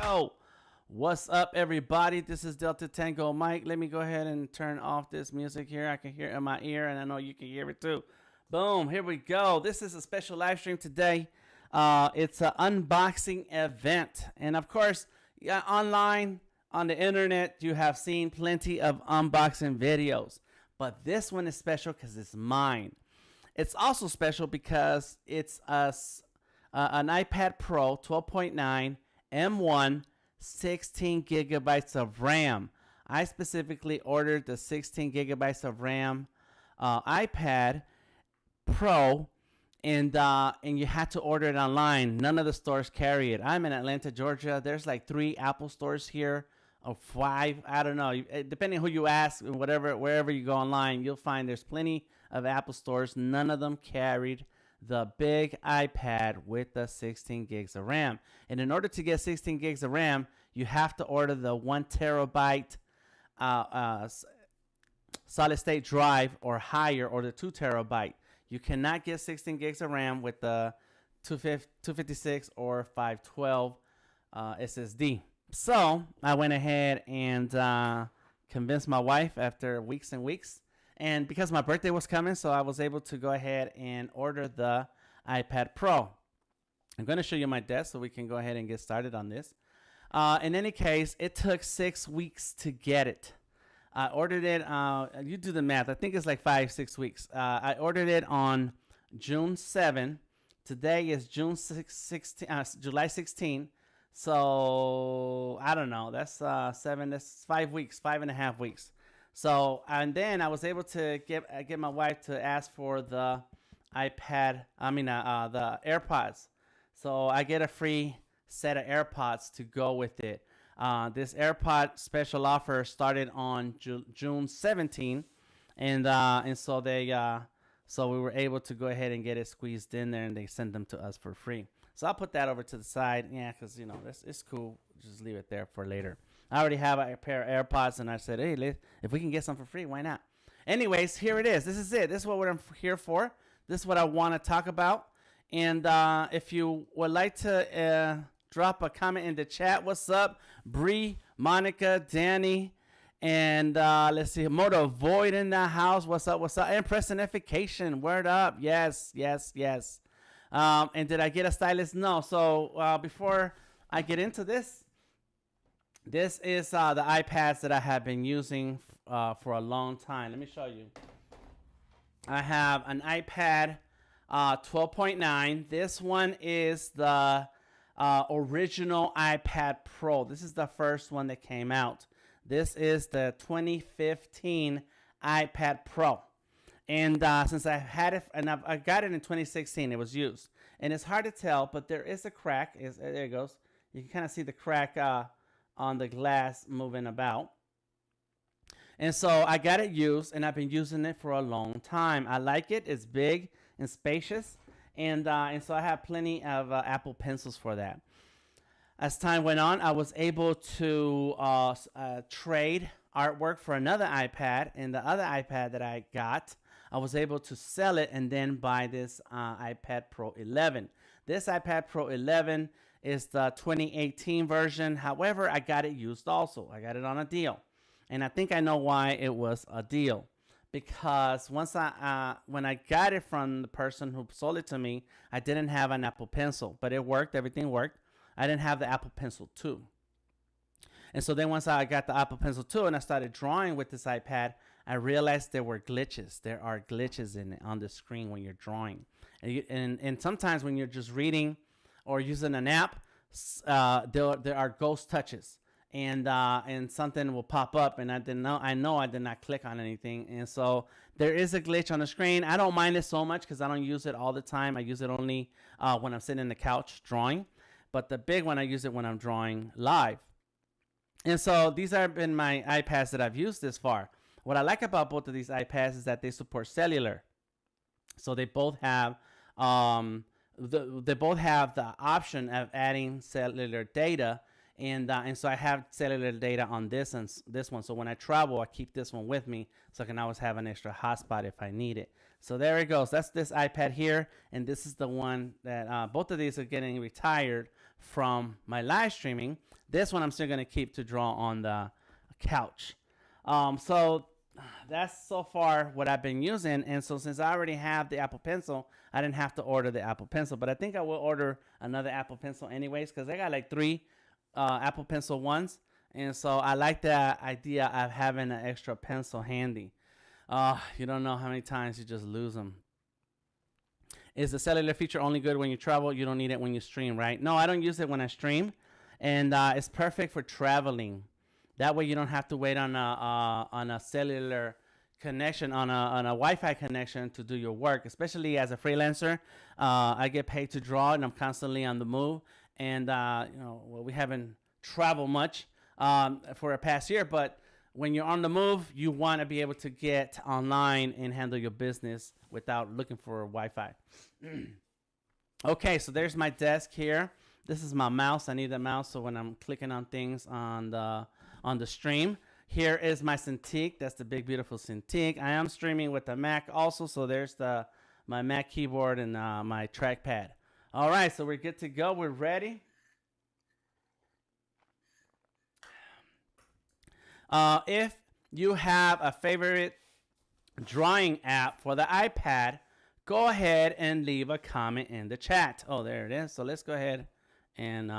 go. What's up, everybody? This is Delta Tango Mike. Let me go ahead and turn off this music here. I can hear it in my ear, and I know you can hear it too. Boom, here we go. This is a special live stream today. It's an unboxing event. And of course, online on the internet, you have seen plenty of unboxing videos. But this one is special because it's mine. It's also special because it's an iPad Pro 12.9 M1, 16 gigabytes of RAM. I specifically ordered the 16 gigabytes of RAM iPad Pro, and you had to order it online. None of the stores carry it. I'm in Atlanta, Georgia. There's like 3 Apple stores here, or 5. I don't know. Depending on who you ask, wherever you go online, you'll find there's plenty of Apple stores. None of them carried the big iPad with the 16 gigs of RAM. And in order to get 16 gigs of RAM, you have to order the 1 terabyte solid state drive or higher, or the 2 terabyte. You cannot get 16 gigs of RAM with the 256 or 512 SSD. So I went ahead and convinced my wife after weeks and weeks. And because my birthday was coming, so I was able to go ahead and order the iPad Pro. I'm going to show you my desk so we can go ahead and get started on this. In any case, it took 6 weeks to get it. I ordered it, you do the math, I think it's like 5-6 weeks. I ordered it on June 7. Today is July 16. So I don't know, that's 5 weeks, 5.5 weeks. So, and then I was able to get my wife to ask for the the AirPods. So I get a free set of AirPods to go with it. This AirPod special offer started on June 17, and so we were able to go ahead and get it squeezed in there, and they sent them to us for free. So I'll put that over to the side, yeah, because it's cool. Just leave it there for later. I already have a pair of AirPods, and I said, hey, if we can get some for free, why not? Anyways, here it is. This is it. This is what I'm here for. This is what I want to talk about. And if you would like to drop a comment in the chat, what's up? Bree, Monica, Danny, and let's see, Moto Void in the house. What's up? What's up? And Personification. Word up. Yes. And did I get a stylus? No. So before I get into this, this is the iPads that I have been using for a long time. Let me show you. I have an iPad 12.9. This one is the original iPad Pro. This is the first one that came out. This is the 2015 iPad Pro. And since I had it, and I got it in 2016, it was used. And it's hard to tell, but there is a crack. There it goes. You can kind of see the crack on the glass moving about. And so I got it used, and I've been using it for a long time. I like it. It's big and spacious, and so I have plenty of Apple Pencils for that. As time went on, I was able to trade artwork for another iPad, and the other iPad that I got, I was able to sell it and then buy this iPad Pro 11. This iPad Pro 11 is the 2018 version. However, I got it used also. I got it on a deal. And I think I know why it was a deal. Because when I got it from the person who sold it to me, I didn't have an Apple Pencil. But it worked. Everything worked. I didn't have the Apple Pencil 2. And so then once I got the Apple Pencil 2 and I started drawing with this iPad, I realized there were glitches. There are glitches on the screen when you're drawing. And sometimes when you're just reading or using an app, there are ghost touches, and something will pop up, and I know I did not click on anything, and so there is a glitch on the screen. I don't mind it so much because I don't use it all the time. I use it only when I'm sitting on the couch drawing, but the big one I use it when I'm drawing live. And so these have been my iPads that I've used this far. What I like about both of these iPads is that they support cellular, so they both have the option of adding cellular data, and so I have cellular data on this and this one. So when I travel, I keep this one with me, so I can always have an extra hotspot if I need it. So there it goes. That's this iPad here, and this is the one that both of these are getting retired from my live streaming. This one I'm still gonna keep to draw on the couch. So that's so far what I've been using, and so since I already have the Apple Pencil, I didn't have to order the Apple Pencil, but I think I will order another Apple Pencil anyways, because I got like 3 Apple Pencil ones, and so I like the idea of having an extra pencil handy. You don't know how many times you just lose them. Is the cellular feature only good when you travel? You don't need it when you stream, right? No, I don't use it when I stream, and it's perfect for traveling. That way you don't have to wait on a cellular connection, on a Wi-Fi connection to do your work, especially as a freelancer. I get paid to draw, and I'm constantly on the move. And, we haven't traveled much for a past year, but when you're on the move, you want to be able to get online and handle your business without looking for Wi-Fi. Okay, so there's my desk here. This is my mouse. I need the mouse so when I'm clicking on things on the stream. Here is my Cintiq. That's the big, beautiful Cintiq. I am streaming with the Mac also, so there's my Mac keyboard and my trackpad. All right, so we're good to go. We're ready. If you have a favorite drawing app for the iPad, go ahead and leave a comment in the chat. Oh, there it is. So let's go ahead and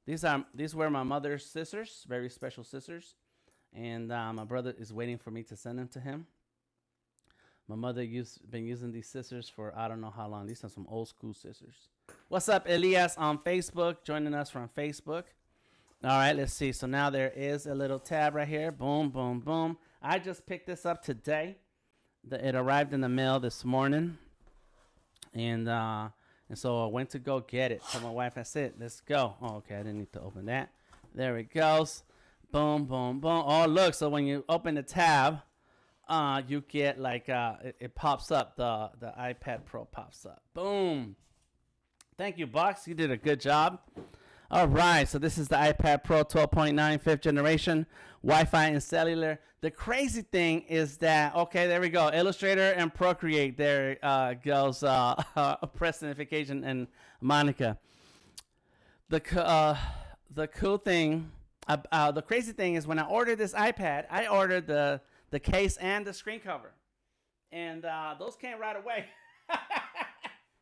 these were my mother's scissors, very special scissors, and my brother is waiting for me to send them to him. My mother been using these scissors for I don't know how long. These are some old school scissors. What's up, Elias on Facebook, joining us from Facebook. All right, let's see. So now there is a little tab right here. Boom, boom, boom. I just picked this up today. It arrived in the mail this morning. And so I went to go get it. So my wife, I said, let's go. Oh, okay, I didn't need to open that. There it goes. Boom, boom, boom. Oh, look. So when you open the tab, you get like, it pops up. The iPad Pro pops up. Boom. Thank you, Box. You did a good job. All right, so this is the iPad Pro 12.9 5th generation, Wi-Fi and cellular. The crazy thing is that, okay, there we go. Illustrator and Procreate. There goes Prestonfication and Monica. The cool thing, the crazy thing is when I ordered this iPad, I ordered the case and the screen cover. And those came right away.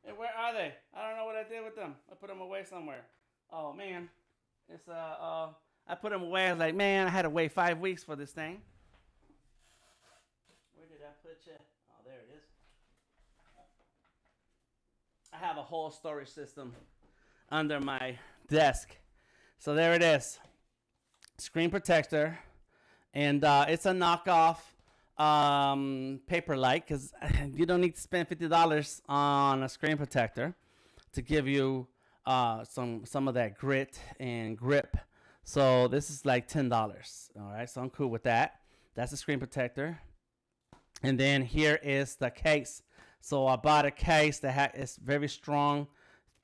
And where are they? I don't know what I did with them. I put them away somewhere. Oh man, it's I put them away. I was like, man, I had to wait 5 weeks for this thing. Where did I put you? Oh, there it is. I have a whole storage system under my desk. So there it is. Screen protector, and it's a knockoff Paperlike, because you don't need to spend $50 on a screen protector to give you some of that grit and grip. So this is like $10. All right, so I'm cool with that. That's the screen protector. And then here is the case. So I bought a case that is very strong,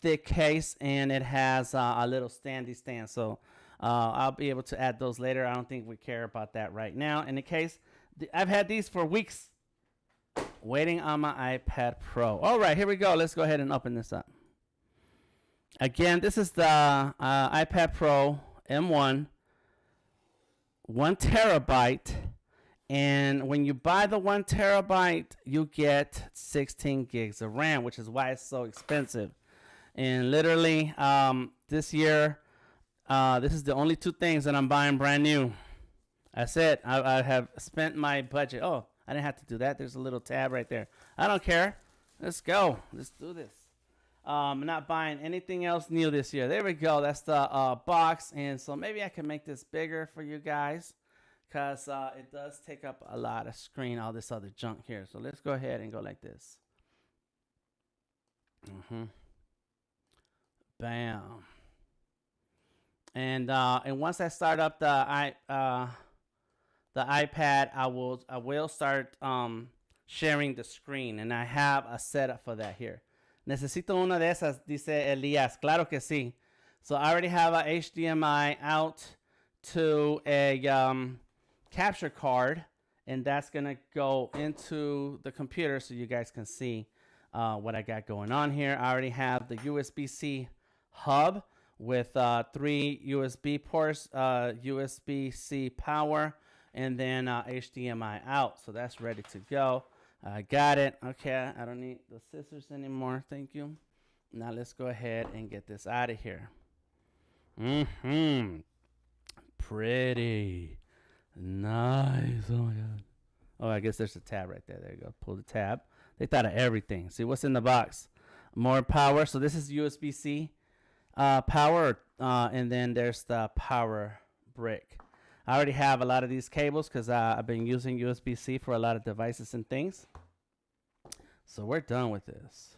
thick case, and it has a little standy stand. So I'll be able to add those later. I don't think we care about that right now. In the case, I've had these for weeks, waiting on my iPad Pro. All right, here we go. Let's go ahead and open this up. Again, this is the iPad Pro M1, 1 terabyte. And when you buy the 1 terabyte, you get 16 gigs of RAM, which is why it's so expensive. And literally, this year, this is the only 2 things that I'm buying brand new. That's it. I have spent my budget. Oh, I didn't have to do that. There's a little tab right there. I don't care. Let's go. Let's do this. I'm not buying anything else new this year. There we go. That's the box. And so maybe I can make this bigger for you guys, because it does take up a lot of screen, all this other junk here. So let's go ahead and go like this. Bam. And once I start up the iPad, I will start sharing the screen, and I have a setup for that here. Necesito una de esas, dice Elias. Claro que sí. So I already have a HDMI out to a capture card, and that's gonna go into the computer so you guys can see what I got going on here. I already have the USB-C hub with 3 USB ports, USB-C power, and then HDMI out. So that's ready to go. I got it. Okay, I don't need the scissors anymore. Thank you. Now let's go ahead and get this out of here. Pretty nice. Oh my god. Oh, I guess there's a tab right there. There you go. Pull the tab. They thought of everything. See what's in the box. More power. So this is USB-C power, and then there's the power brick. I already have a lot of these cables because I've been using USB-C for a lot of devices and things. So we're done with this.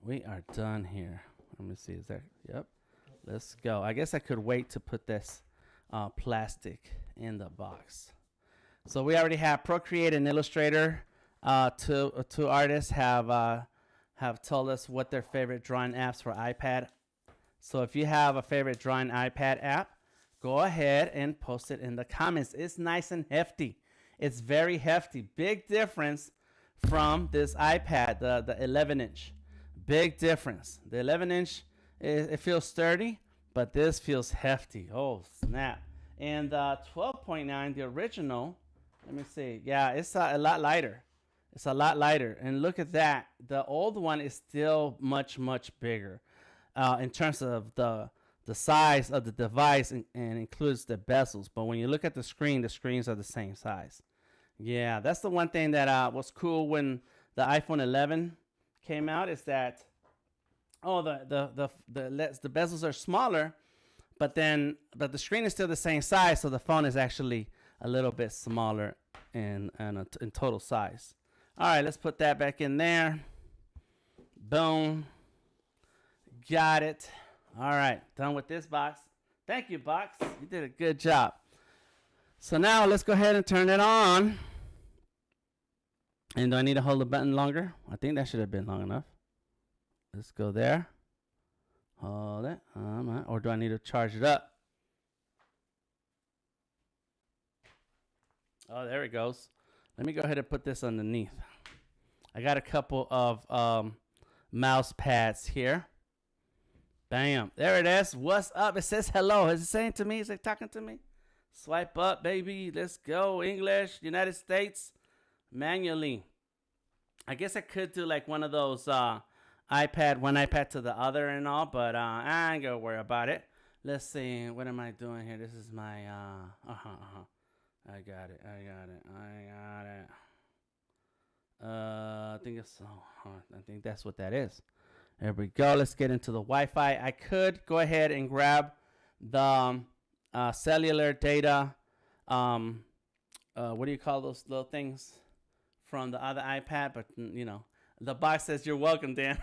We are done here. Let me see. Is that? Yep. Let's go. I guess I could wait to put this plastic in the box. So we already have Procreate and Illustrator. Two artists have told us what their favorite drawing apps for iPad. So if you have a favorite drawing iPad app, go ahead and post it in the comments. It's nice and hefty. It's very hefty. Big difference from this iPad, the 11-inch. Big difference. The 11-inch, it feels sturdy, but this feels hefty. Oh, snap. And 12.9, the original, let me see. Yeah, it's a lot lighter. It's a lot lighter. And look at that. The old one is still much, much bigger in terms of the size of the device, and includes the bezels. But when you look at the screens are the same size. Yeah, that's the one thing that was cool when the iPhone 11 came out, is that the bezels are smaller, but the screen is still the same size, so the phone is actually a little bit smaller in total size. All right, let's put that back in there. Boom. Got it. All right, done with this box. Thank you, box. You did a good job. So now let's go ahead and turn it on. And do I need to hold the button longer? I think that should have been long enough. Let's go there. Hold it. Or do I need to charge it up? Oh, there it goes. Let me go ahead and put this underneath. I got a couple of mouse pads here. Bam. There it is. What's up? It says hello. Is it saying to me? Is it talking to me? Swipe up, baby. Let's go. English, United States. Manually. I guess I could do like one of those one iPad to the other and all, but I ain't gonna worry about it. Let's see. What am I doing here? This is my I got it. I think it's I think that's what that is. There we go. Let's get into the Wi-Fi. I could go ahead and grab the cellular data. What do you call those little things from the other iPad? But you know, the box says you're welcome, Dan.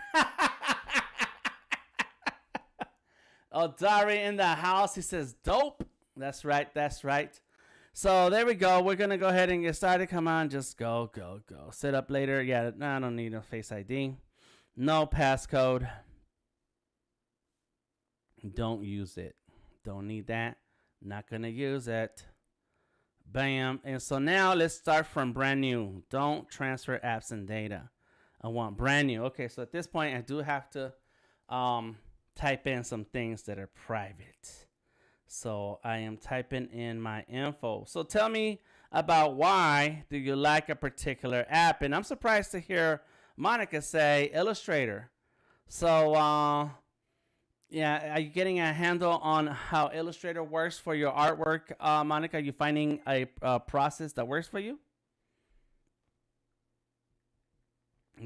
Oh, Dari in the house. He says dope. That's right. That's right. So there we go. We're gonna go ahead and get started. Come on, just go. Set up later. Yeah, I don't need a Face ID. No passcode. Don't use it. Don't need that. Not gonna use it. Bam. And so now let's start from brand new. Don't transfer apps and data. I want brand new. Okay, so at this point I do have to type in some things that are private. So I am typing in my info. So tell me about why do you like a particular app? And I'm surprised to hear Monica say Illustrator. So yeah, are you getting a handle on how Illustrator works for your artwork, Monica? Are you finding a process that works for you?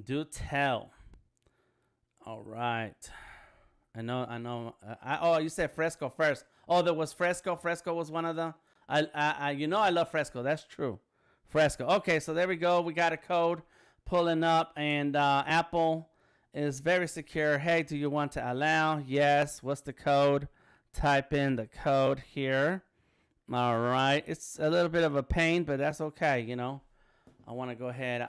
Do tell. All right. I know. Oh, you said Fresco first. Oh, there was Fresco. Fresco was one of them. I love Fresco. That's true. Fresco. Okay, so there we go. We got a code pulling up, and Apple is very secure. Hey, do you want to allow? Yes. What's the code? Type in the code here. All right. It's a little bit of a pain, but that's okay. You know, I want to go ahead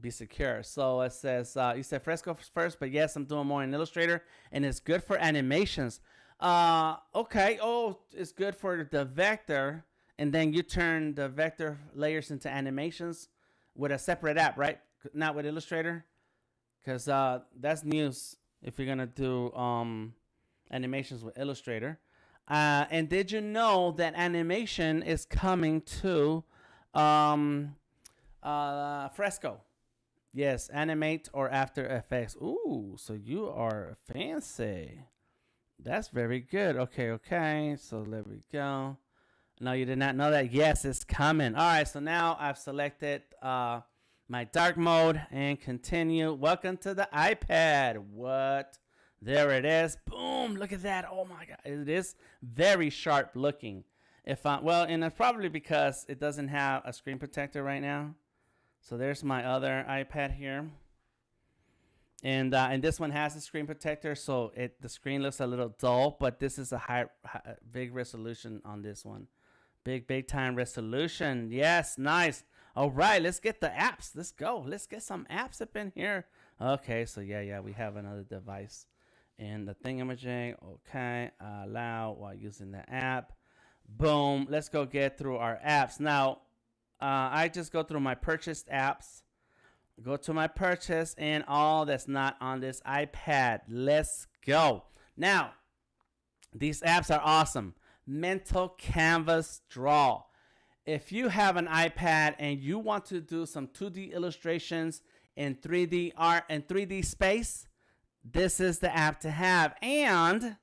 be secure. So it says you said Fresco first, but yes, I'm doing more in Illustrator, and it's good for animations. Okay. Oh, it's good for the vector and then you turn the vector layers into animations with a separate app, right? Not with Illustrator, because that's news if you're gonna do animations with Illustrator. And did you know that animation is coming to Fresco? Yes, Animate or After Effects. Ooh, so you are fancy. That's very good. Okay. So there we go. No, you did not know that. Yes, it's coming. All right, so now I've selected my dark mode and continue. Welcome to the iPad. What? There it is. Boom. Look at that. Oh my God. It is very sharp looking. And it's probably because it doesn't have a screen protector right now. So there's my other iPad here. And this one has a screen protector, so the screen looks a little dull, but this is a big resolution on this one. Big time resolution. Yes, nice. All right, let's get the apps. Let's go. Let's get some apps up in here. Okay, so yeah, we have another device. And the thingamajig, okay, allow while using the app. Boom. Let's go get through our apps. Now, I just go through my purchased apps. Go to my purchase and all that's not on this iPad. Let's go. Now, these apps are awesome. Mental Canvas Draw. If you have an iPad and you want to do some 2D illustrations in 3D art and 3D space, this is the app to have. And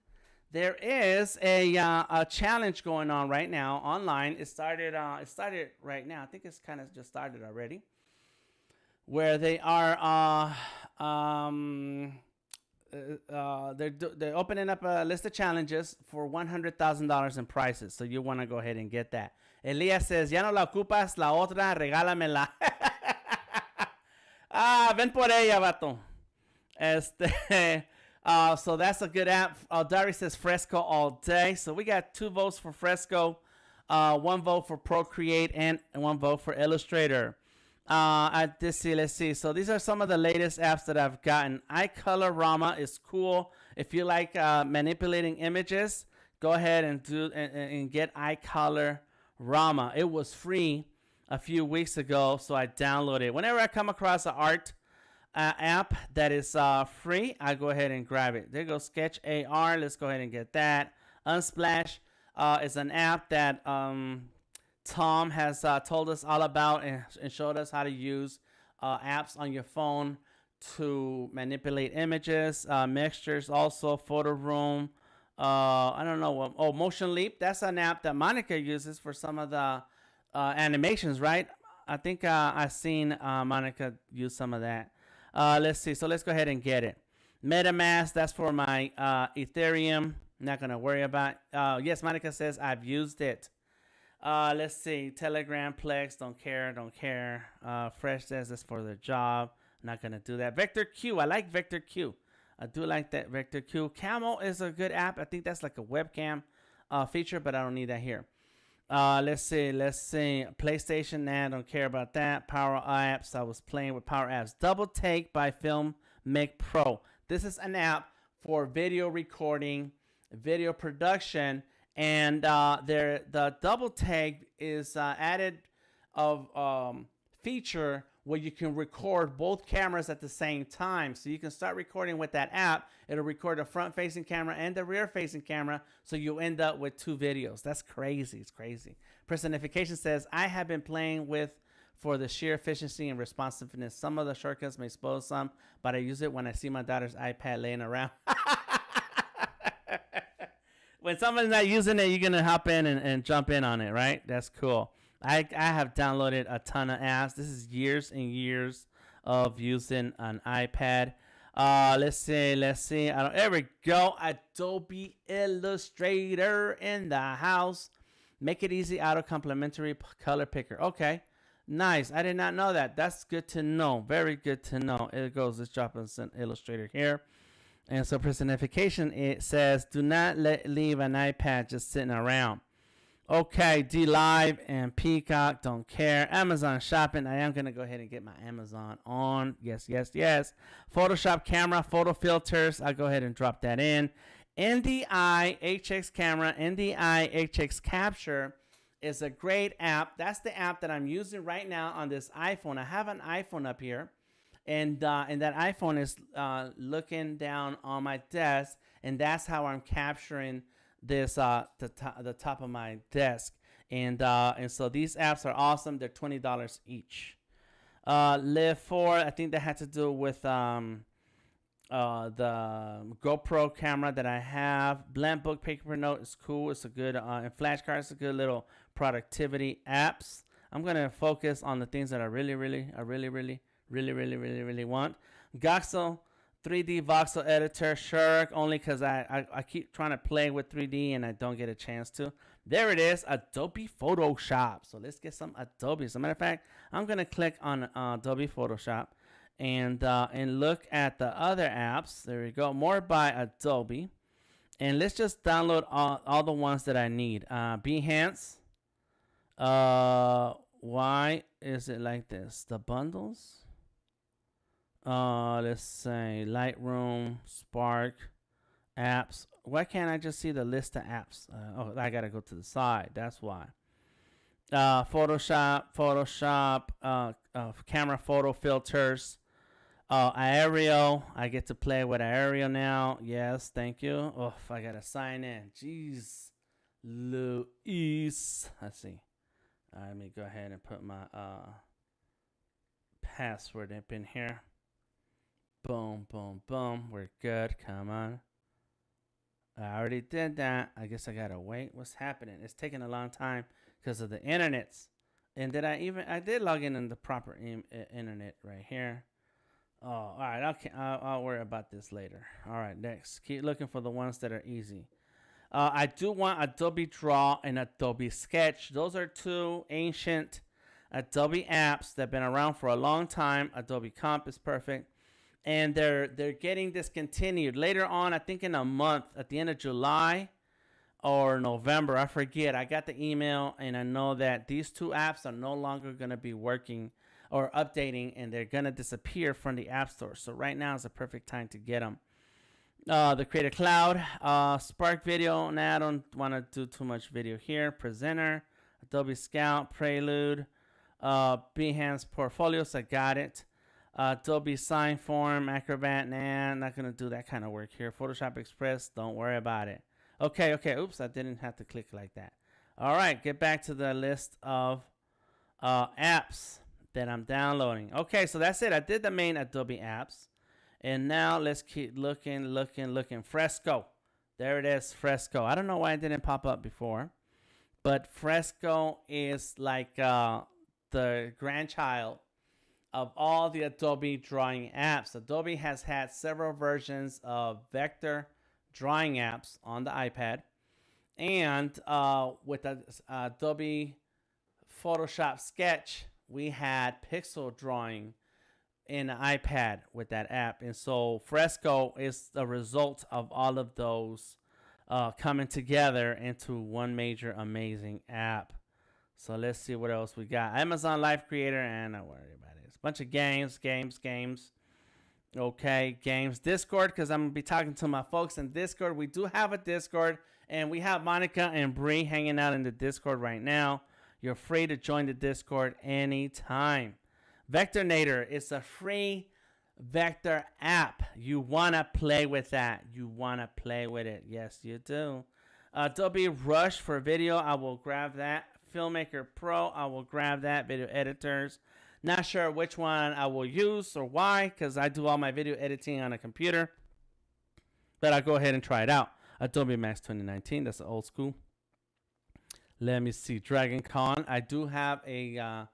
there is a challenge going on right now online. It started right now. I think it's kind of just started already, where they are they're opening up a list of challenges for $100,000 in prizes. So you want to go ahead and get that. Elias says, ya no la ocupas, la otra, regálamela. Ven por ella, vato. So that's a good app. Dari says Fresco all day. So we got 2 votes for Fresco, 1 vote for Procreate, and 1 vote for Illustrator. Let's see. So these are some of the latest apps that I've gotten. iColorama is cool. If you like manipulating images, go ahead and get iColorama. It was free a few weeks ago, so I downloaded it. Whenever I come across an art app that is free, I go ahead and grab it. There goes Sketch AR. Let's go ahead and get that. Unsplash is an app that Tom has told us all about and showed us how to use apps on your phone to manipulate images, mixtures, also Photo Room. I don't know what. Oh, Motion Leap. That's an app that Monica uses for some of the animations, right? I think I've seen Monica use some of that. Let's see. So let's go ahead and get it. MetaMask. That's for my Ethereum. Not gonna worry about. Yes, Monica says I've used it. Let's see. Telegram, Plex, don't care. Fresh says that's for their job. Not going to do that. Vector Q. I like Vector Q. I do like that Vector Q. Camo is a good app. I think that's like a webcam feature, but I don't need that here. Let's see. PlayStation, nah, don't care about that. Power Apps. I was playing with Power Apps. Double Take by Film Make Pro. This is an app for video recording, video production. And the double take is added of feature where you can record both cameras at the same time. So you can start recording with that app. It'll record the front-facing camera and the rear-facing camera, so you end up with 2 videos. That's crazy. It's crazy. Personification says, I have been playing with for the sheer efficiency and responsiveness. Some of the shortcuts may spoil some, but I use it when I see my daughter's iPad laying around. When someone's not using it, you're going to hop in and jump in on it, right? That's cool. I have downloaded a ton of apps. This is years and years of using an iPad. Let's see. There we go. Adobe Illustrator in the house. Make it easy. Auto complementary color picker. Okay. Nice. I did not know that. That's good to know. Very good to know. It goes. Let's drop in some Illustrator here. And so personification, it says, do not leave an iPad just sitting around. Okay, D-Live and Peacock, don't care. Amazon shopping, I am going to go ahead and get my Amazon on. Yes. Photoshop camera, photo filters, I'll go ahead and drop that in. NDI HX camera, NDI HX capture It's a great app. That's the app that I'm using right now on this iPhone. I have an iPhone up here, and that iPhone is looking down on my desk, and that's how I'm capturing this the top of my desk. And so these apps are awesome. They're $20 each. Live 4, I think that had to do with the GoPro camera that I have. Blend Book Paper Note is cool. It's a good and Flashcards is a good little productivity apps. I'm gonna focus on the things that I really want. Goxel 3D voxel editor, sure, only because I keep trying to play with 3D and I don't get a chance to. There it is, Adobe Photoshop. So let's get some Adobe. As a matter of fact, I'm gonna click on Adobe Photoshop and look at the other apps. There we go, more by Adobe. And let's just download all the ones that I need. Behance. Why is it like this? The bundles. Let's say Lightroom, Spark, apps. Why can't I just see the list of apps? Oh, I gotta go to the side. That's why. Photoshop, camera photo filters, Aerial. I get to play with Aerial now. Yes, thank you. Oh, I gotta sign in. Jeez, Luis. Let's see. Let me go ahead and put my password up in here. Boom, boom, boom. We're good. Come on. I already did that. I guess I gotta wait. What's happening? It's taking a long time because of the internets. And I did log in the proper internet right here. Oh, all right. Okay, I'll worry about this later. All right, next. Keep looking for the ones that are easy. I do want Adobe Draw and Adobe Sketch. Those are two ancient Adobe apps that have been around for a long time. Adobe Comp is perfect. And they're getting discontinued later on. I think in a month, at the end of July or November, I forget. I got the email, and I know that these two apps are no longer going to be working or updating, and they're going to disappear from the App Store. So right now is a perfect time to get them. The Creative Cloud, Spark Video. Now I don't want to do too much video here. Presenter, Adobe Scout, Prelude, Behance Portfolios. I got it. Adobe Sign Form, Acrobat, nah, not going to do that kind of work here. Photoshop Express, don't worry about it. Okay. Oops, I didn't have to click like that. All right, get back to the list of apps that I'm downloading. Okay, so that's it. I did the main Adobe apps. And now let's keep looking. Fresco. There it is, Fresco. I don't know why it didn't pop up before. But Fresco is like the grandchild of all the Adobe drawing apps. Adobe has had several versions of vector drawing apps on the iPad. And with Adobe Photoshop Sketch, we had pixel drawing in the iPad with that app. And so Fresco is the result of all of those coming together into one major amazing app. So let's see what else we got. Amazon Live Creator, and don't worry about it. It's a bunch of games. Okay, games. Discord, because I'm going to be talking to my folks in Discord. We do have a Discord, and we have Monica and Bree hanging out in the Discord right now. You're free to join the Discord anytime. Vectornator is a free vector app. You want to play with that. You want to play with it. Yes, you do. Adobe Rush for video. I will grab that. Filmmaker Pro. I will grab that. Video editors. Not sure which one I will use or why, because I do all my video editing on a computer. But I'll go ahead and try it out. Adobe Max 2019. That's old school. Let me see. Dragon Con. I do have a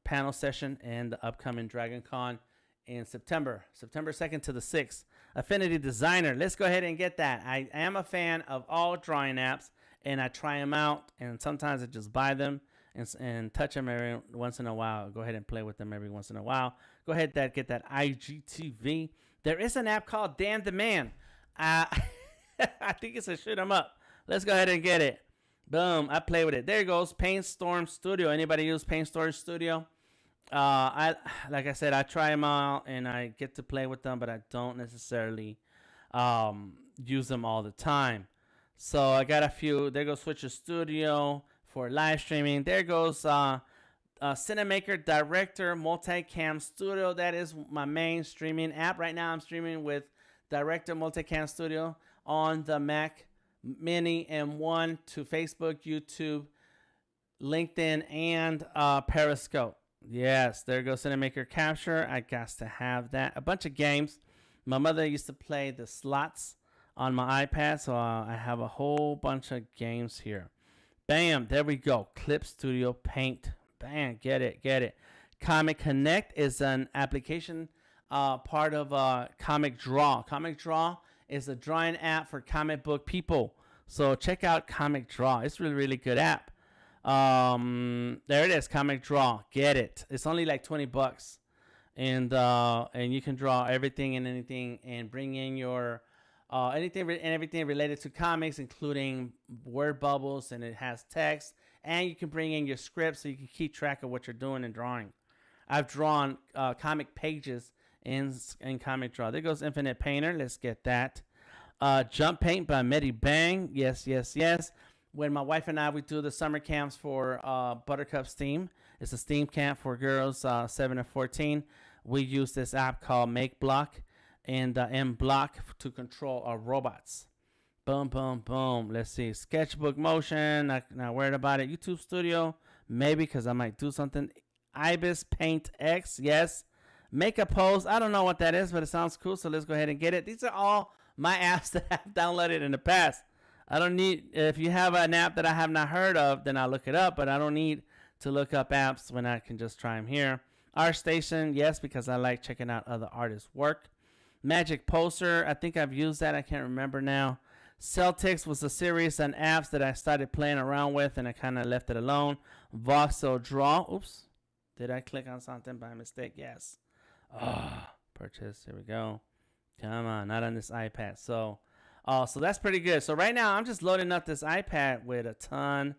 panel session in the upcoming Dragon Con in September 2nd to the 6th. Affinity Designer. Let's go ahead and get that. I am a fan of all drawing apps, and I try them out, and sometimes I just buy them and touch them every once in a while. Go ahead and play with them every once in a while. Go ahead and get that IGTV. There is an app called Dan the Man. I think it's a shoot 'em up. Let's go ahead and get it. Boom, I play with it. There it goes. PaintStorm Studio. Anybody use PaintStorm Studio? Like I said, I try them out and I get to play with them, but I don't necessarily use them all the time. So I got a few. There goes Switcher Studio for live streaming. There goes Cinemaker Director Multicam Studio. That is my main streaming app. Right now I'm streaming with Director Multicam Studio on the Mac Mini M1 to Facebook, YouTube, LinkedIn, and Periscope. Yes, there goes Cinemaker Capture. I got to have that. A bunch of games. My mother used to play the slots on my iPad, so I have a whole bunch of games here. Bam, there we go. Clip Studio Paint. Bam, get it. Comic Connect is an application part of Comic Draw. Comic Draw is a drawing app for comic book people. So check out Comic Draw. It's really, really good app. There it is, Comic Draw. Get it. It's only like $20. And you can draw everything and anything and bring in your anything and everything related to comics, including word bubbles, and it has text. And you can bring in your script so you can keep track of what you're doing and drawing. I've drawn comic pages in Comic Draw. There goes Infinite Painter. Let's get that. Jump Paint by Medi Bang. Yes. When my wife and I, we do the summer camps for Buttercup STEAM. It's a STEAM camp for girls 7 to 14. We use this app called Make Block and M Block to control our robots. Boom, boom, boom. Let's see. Sketchbook Motion. Not worried about it. YouTube Studio. Maybe because I might do something. Ibis Paint X. Yes. Make a Pose. I don't know what that is, but it sounds cool. So let's go ahead and get it. These are all my apps that I've downloaded in the past. I don't need, if you have an app that I have not heard of, then I'll look it up, but I don't need to look up apps when I can just try them here. ArtStation, yes, because I like checking out other artists' work. Magic Poster, I think I've used that. I can't remember now. Celtics was a series on apps that I started playing around with, and I kind of left it alone. Voxel Draw. Oops. Did I click on something by mistake? Yes. Purchase. Here we go. Come on. Not on this iPad. So that's pretty good. So right now, I'm just loading up this iPad with a ton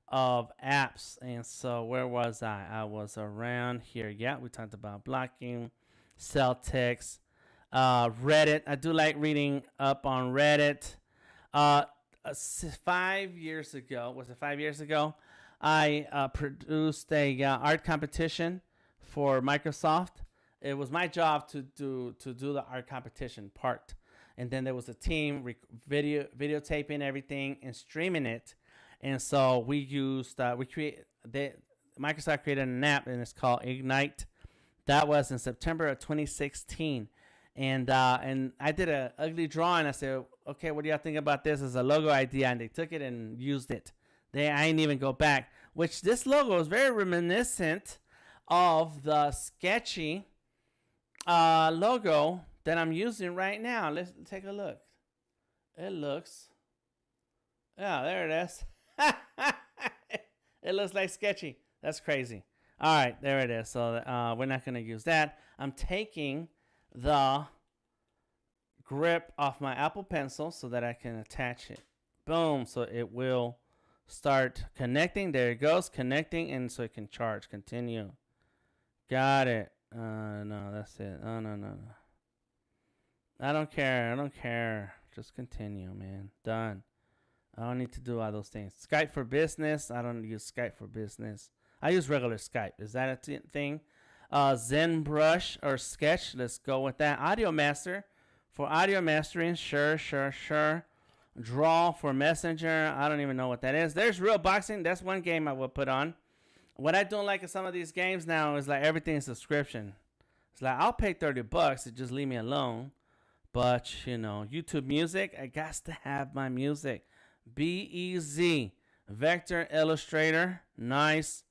of apps. And so where was I? I was around here. Yeah, we talked about blocking, Celtics, Reddit. I do like reading up on Reddit. 5 years ago, was it 5 years ago? I produced a art competition for Microsoft. It was my job to do the art competition part. And then there was a team videotaping everything and streaming it. And so we used Microsoft created an app, and it's called Ignite. That was in September of 2016. And I did an ugly drawing. I said, okay, what do y'all think about this as a logo idea? And they took it and used it. I didn't even go back. Which this logo is very reminiscent of the sketchy logo that I'm using right now. Let's take a look. It looks, yeah, there it is. It looks like sketchy. That's crazy. All right, there it is. So we're not going to use that. I'm taking the grip off my Apple Pencil so that I can attach it. Boom. So it will start connecting. There it goes, connecting, and so it can charge. Continue. Got it. No, that's it. Oh, no. I don't care. Just continue, man. Done. I don't need to do all those things. Skype for Business. I don't use Skype for Business. I use regular Skype. Is that a thing? ZenBrush or Sketch. Let's go with that. Audio Master for audio mastering. Sure. Draw for Messenger. I don't even know what that is. There's Real Boxing. That's one game I will put on. What I don't like in some of these games now is like everything is subscription. It's like I'll pay $30 to just leave me alone. But, you know, YouTube Music, I got to have my music. BEZ, Vector Illustrator, nice.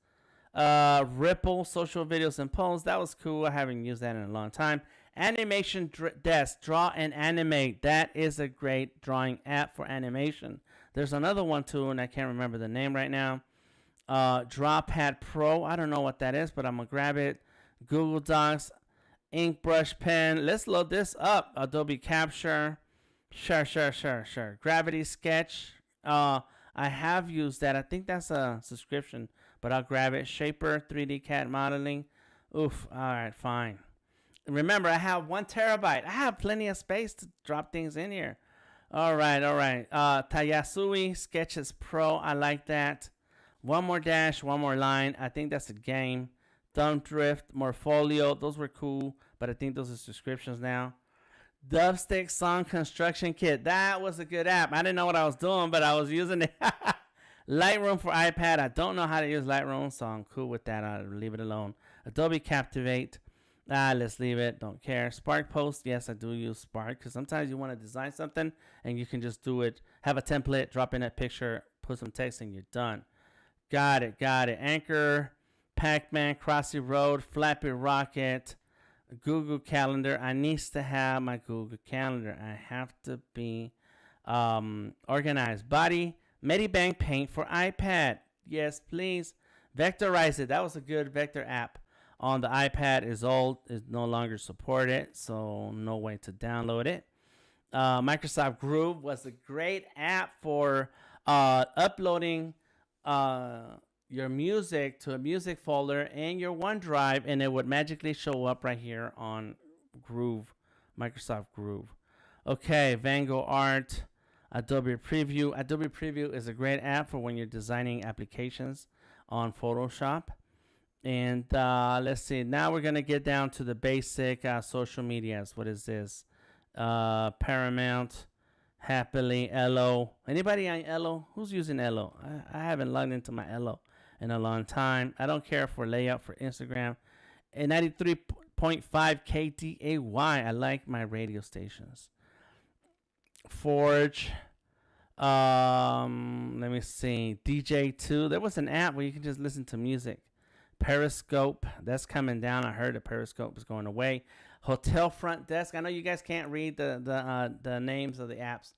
Ripple, Social Videos and Posts, that was cool. I haven't used that in a long time. Animation Desk, Draw and Animate. That is a great drawing app for animation. There's another one too, and I can't remember the name right now. DrawPad Pro, I don't know what that is, but I'm going to grab it. Google Docs, Ink Brush Pen. Let's load this up. Adobe Capture. Sure. Gravity Sketch. I have used that. I think that's a subscription, but I'll grab it. Shaper, 3D CAD modeling. Oof. All right, fine. Remember, I have 1 terabyte. I have plenty of space to drop things in here. All right, all right. Tayasui Sketches Pro. I like that. One more dash, one more line. I think that's a game. Thumb Drift, Morpholio. Those were cool, but I think those are subscriptions now. Dubstick Song Construction Kit. That was a good app. I didn't know what I was doing, but I was using it. Lightroom for iPad. I don't know how to use Lightroom, so I'm cool with that. I'll leave it alone. Adobe Captivate. Let's leave it. Don't care. Spark Post. Yes, I do use Spark because sometimes you want to design something and you can just do it. Have a template, drop in a picture, put some text, and you're done. Got it. Got it. Anchor, Pac-Man, Crossy Road, Flappy Rocket, Google Calendar. I needs to have my Google Calendar. I have to be organized. Body, Medibank Paint for iPad. Yes, please. Vectorize it. That was a good vector app. On the iPad is old, is no longer supported, so no way to download it. Microsoft Groove was a great app for uploading your music to a music folder in your OneDrive, and it would magically show up right here on Groove, Microsoft Groove. Okay, Van Gogh Art, Adobe Preview. Adobe Preview is a great app for when you're designing applications on Photoshop. And let's see. Now we're gonna get down to the basic social medias. What is this? Paramount, Happily, Elo. Anybody on Elo? Who's using Elo? I haven't logged into my Elo in a long time. I don't care for layout for Instagram. And 93.5 KDAY. I like my radio stations. Forge. Let me see. DJ2. There was an app where you can just listen to music. Periscope, that's coming down. I heard the Periscope is going away. Hotel Front Desk. I know you guys can't read the names of the apps,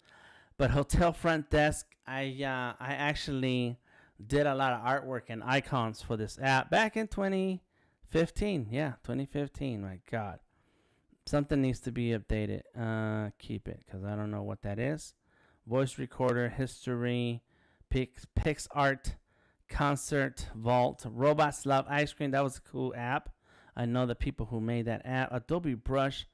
but Hotel Front Desk. I actually did a lot of artwork and icons for this app back in 2015. Yeah, 2015. My God, something needs to be updated. Keep it because I don't know what that is. Voice recorder, history, PixArt. Concert Vault, Robots Love Ice Cream. That was a cool app. I know the people who made that app. Adobe Brush,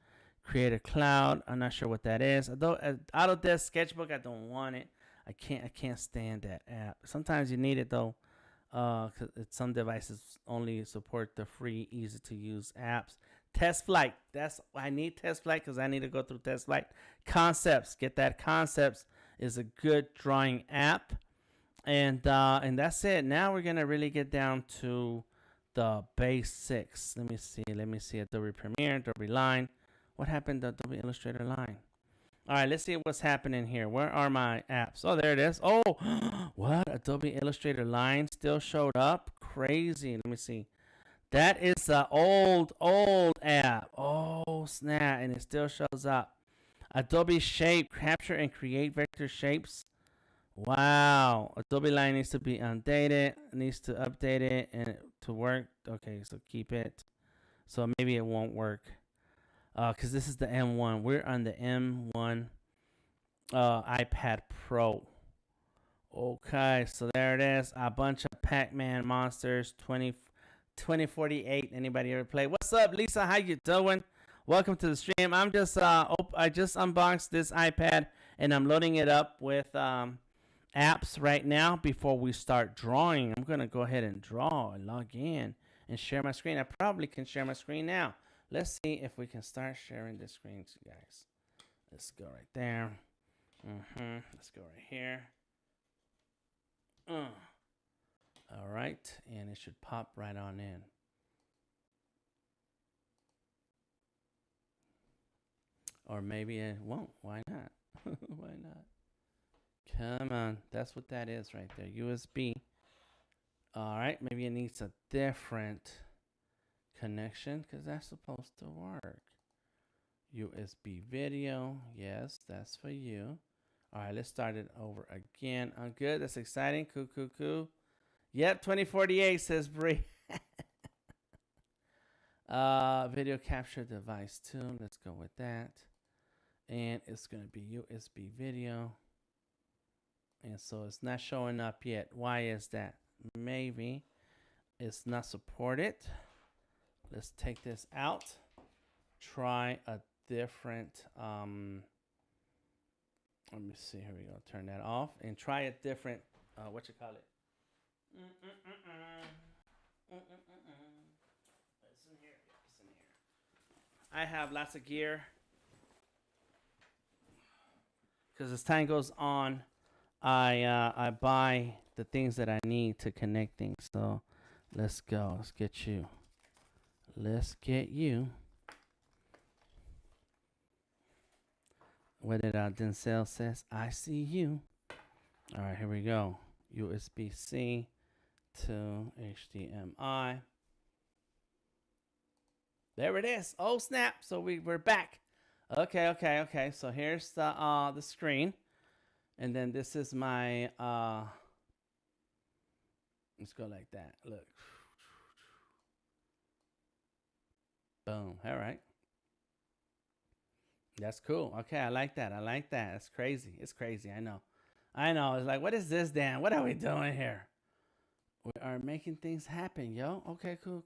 Creative Cloud. I'm not sure what that is. Autodesk Sketchbook. I don't want it. I can't stand that app. Sometimes you need it though. Cause some devices only support the free, easy to use apps. Test Flight. I need Test Flight because I need to go through Test Flight. Concepts. Get that. Concepts is a good drawing app. And that's it. Now we're gonna really get down to the basics. Let me see. Adobe Premiere, Adobe Line. What happened to Adobe Illustrator Line? All right, let's see what's happening here. Where are my apps? Oh, there it is. Oh, what? Adobe Illustrator Line still showed up. Crazy. Let me see. That is the old app. Oh snap! And it still shows up. Adobe Shape, capture and create vector shapes. Wow, Adobe Line needs to be undated, needs to update it and to work. Okay, so keep it. So maybe it won't work because this is the M1. We're on the M1 iPad Pro. Okay, so there it is. A bunch of Pac-Man monsters, 2048. Anybody ever play? What's up, Lisa? How you doing? Welcome to the stream. I just unboxed this iPad and I'm loading it up with apps right now before we start drawing. I'm gonna go ahead and draw and log in and share my screen. I probably can share my screen now. Let's see if we can start sharing the screens, guys. Let's go right there. Let's go right here. All right, and it should pop right on in. Or maybe it won't. Why not? Why not? Come on. That's what that is right there. USB. All right. Maybe it needs a different connection because that's supposed to work. USB video. Yes, that's for you. All right. Let's start it over again. I'm good. That's exciting. Cool. Yep. 2048 says Bree. Video capture device too. Let's go with that. And it's going to be USB video. And so it's not showing up yet. Why is that? Maybe it's not supported. Let's take this out. Try a different Let me see. Here we go. Turn that off and try a different. What you call it? It's in here. It's in here. I have lots of gear because as time goes on, I buy the things that I need to connect things. So let's go. Let's get you. Let's get you. What did Denzel says? I see you. All right, here we go. USB-C to HDMI. There it is. Oh snap! So we're back. Okay. So here's the screen, and then this is my Let's go like that. Look. Boom. All right. That's cool. Okay, I like that. It's crazy. It's crazy. I know. It's like, what is this, Dan? What are we doing here? We are making things happen, yo. Okay, cool.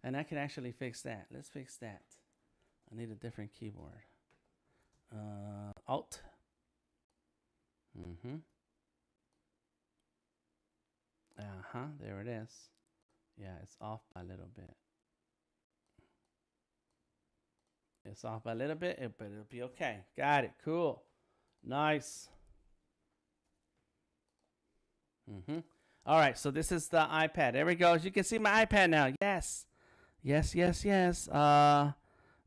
And I can actually fix that. Let's fix that. I need a different keyboard. Alt. There it is. Yeah, it's off by a little bit. It's off by a little bit, but it'll be okay. Got it. Cool. Nice. All right, so this is the iPad. There we go. As you can see my iPad now. Yes.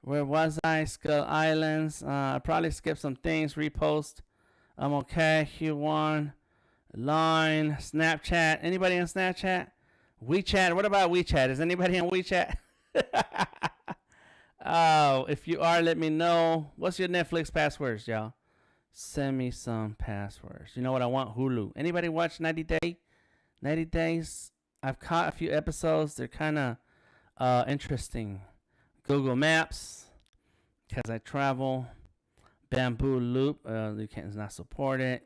Where was I? Skull Islands. I probably skipped some things. Repost. I'm okay. Q1. Line. Snapchat. Anybody on Snapchat? WeChat. What about WeChat? Is anybody on WeChat? Oh, if you are, let me know. What's your Netflix passwords, y'all? Send me some passwords. You know what I want? Hulu. Anybody watch 90 Day? 90 Days? I've caught a few episodes. They're kind of interesting. Google Maps, because I travel. Bamboo Loop. You can't. It's not supported.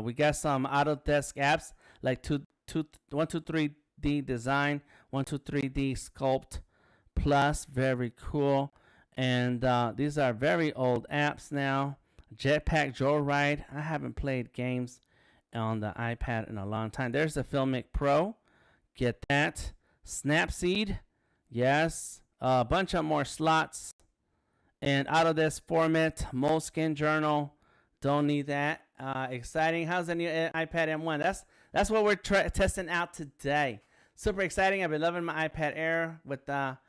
We got some Autodesk apps like 123D Design, 123D Sculpt Plus. Very cool. And these are very old apps now. Jetpack Joyride. I haven't played games on the iPad in a long time. There's the Filmic Pro. Get that. Snapseed. Yes. A bunch of more slots. And Autodesk Format. Moleskine Journal. Don't need that. Exciting. How's the new iPad M1? That's what we're testing out today. Super exciting. I've been loving my iPad Air with the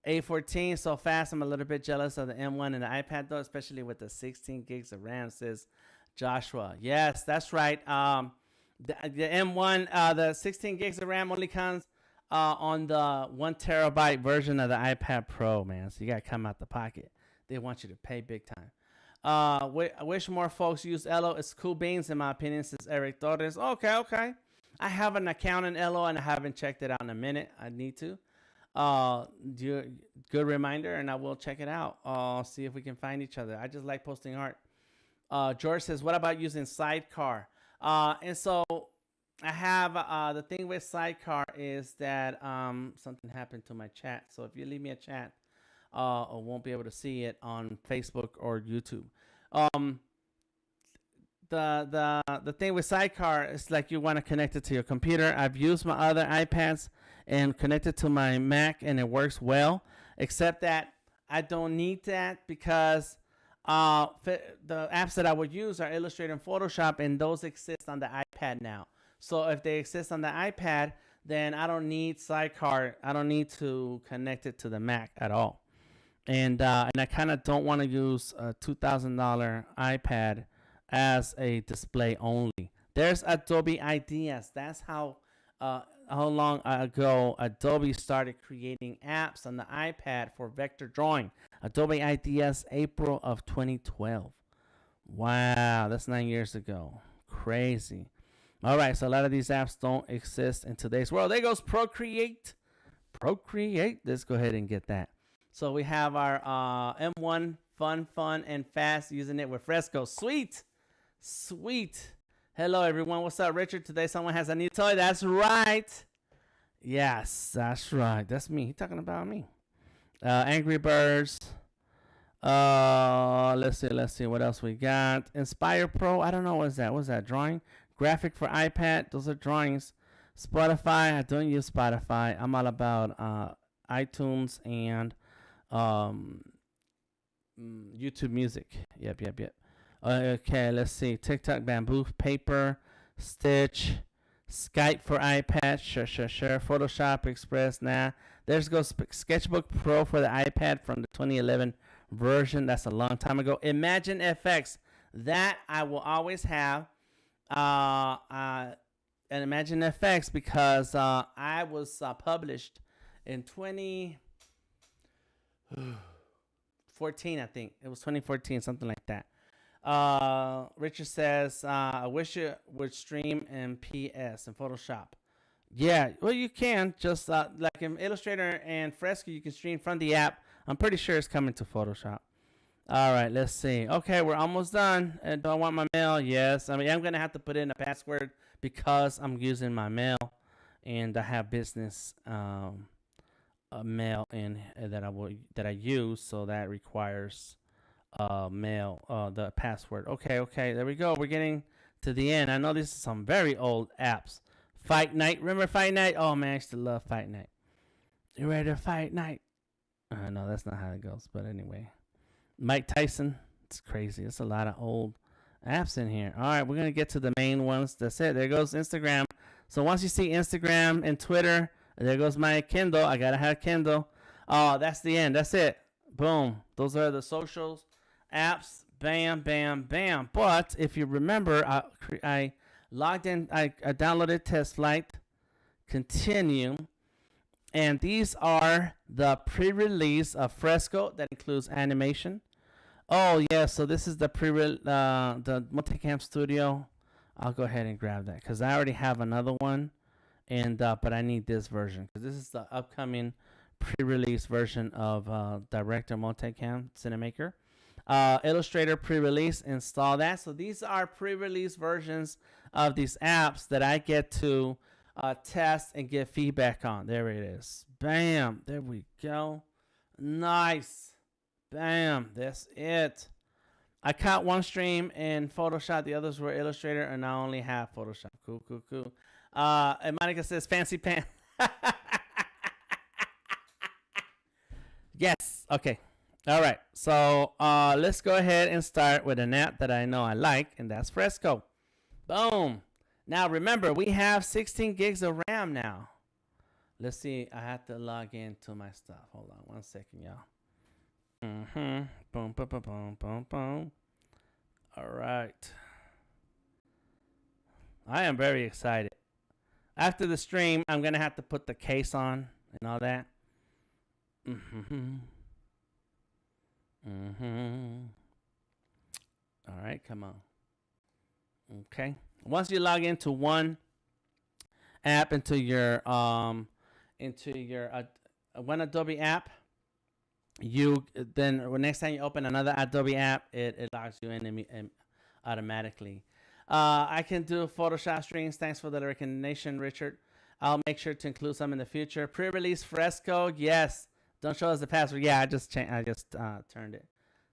A14 so fast. I'm a little bit jealous of the M1 and the iPad though, especially with the 16 gigs of RAM, says Joshua. Yes, that's right. The M1, the 16 gigs of RAM only comes on the 1 terabyte version of the iPad Pro, man. So you got to come out the pocket. They want you to pay big time. I wish more folks use Elo. It's cool beans, in my opinion, says Eric Torres. Okay. I have an account in Elo and I haven't checked it out in a minute. I need to. Good reminder, and I will check it out. See if we can find each other. I just like posting art. George says, what about using Sidecar? And so I have the thing with Sidecar is that something happened to my chat. So if you leave me a chat, I won't be able to see it on Facebook or YouTube. The thing with Sidecar is like you want to connect it to your computer. I've used my other iPads and connected to my Mac, and it works well, except that I don't need that because the apps that I would use are Illustrator and Photoshop, and those exist on the iPad now. So if they exist on the iPad, then I don't need Sidecar. I don't need to connect it to the Mac at all. And I kind of don't want to use a $2,000 iPad as a display only. There's Adobe Ideas. That's how long ago Adobe started creating apps on the iPad for vector drawing. Adobe Ideas, April of 2012. Wow, that's 9 years ago. Crazy. All right, so a lot of these apps don't exist in today's world. There goes Procreate. Let's go ahead and get that. So we have our M1, fun, and fast, using it with Fresco. Sweet. Hello, everyone. What's up, Richard? Today someone has a new toy. That's right. Yes, that's right. That's me. He's talking about me. Angry Birds. let's see what else we got. Inspire Pro. I don't know what's that. What's that? Drawing, graphic for iPad. Those are drawings. Spotify. I don't use Spotify. I'm all about iTunes and YouTube Music. Yep. Okay, let's see. TikTok, Bamboo, Paper, Stitch, Skype for iPad. Sure. Photoshop, Express. Nah. There's goes Sketchbook Pro for the iPad from the 2011 version. That's a long time ago. Imagine FX. That I will always have. And Imagine FX because I was published in 2014, I think. It was 2014, something like that. Richard says, I wish it would stream in PS and Photoshop. Yeah, well, you can. Just like in Illustrator and Fresco, you can stream from the app. I'm pretty sure it's coming to Photoshop. All right, let's see. Okay, we're almost done. Do I want my mail? Yes. I mean, I'm going to have to put in a password because I'm using my mail. And I have business mail in that I use. So that requires mail, the password. Okay, there we go. We're getting to the end. I know this is some very old apps. Fight Night. Remember Fight Night? Oh, man, I used to love Fight Night. You ready to fight night? No, that's not how it goes. But anyway. Mike Tyson. It's crazy. It's a lot of old apps in here. All right, we're going to get to the main ones. That's it. There goes Instagram. So once you see Instagram and Twitter, there goes my Kindle. I got to have Kindle. Oh, that's the end. That's it. Boom. Those are the socials, apps. Bam. But if you remember, I logged in. I downloaded Test Flight, Continue, and these are the pre-release of Fresco that includes animation. Oh yeah, so this is the the Multicam Studio. I'll go ahead and grab that because I already have another one, and but I need this version because this is the upcoming pre-release version of Director Multicam Cinemaker. Illustrator pre-release, install that. So these are pre-release versions of these apps that I get to test and get feedback on. There it is. Bam. There we go. Nice. Bam. That's it. I caught one stream in Photoshop. The others were Illustrator, and I only have Photoshop. Cool. And Monica says, fancy pants. Yes. Okay. All right. So let's go ahead and start with an app that I know I like, and that's Fresco. Boom. Now, remember, we have 16 gigs of RAM now. Let's see. I have to log into my stuff. Hold on 1 second, y'all. Boom. All right. I am very excited. After the stream, I'm going to have to put the case on and all that. All right, come on. Okay. Once you log into one app, into your one Adobe app, you then next time you open another Adobe app, it logs you in automatically. I can do Photoshop streams. Thanks for the recognition, Richard. I'll make sure to include some in the future. Pre-release Fresco, yes. Don't show us the password. Yeah, I just turned it.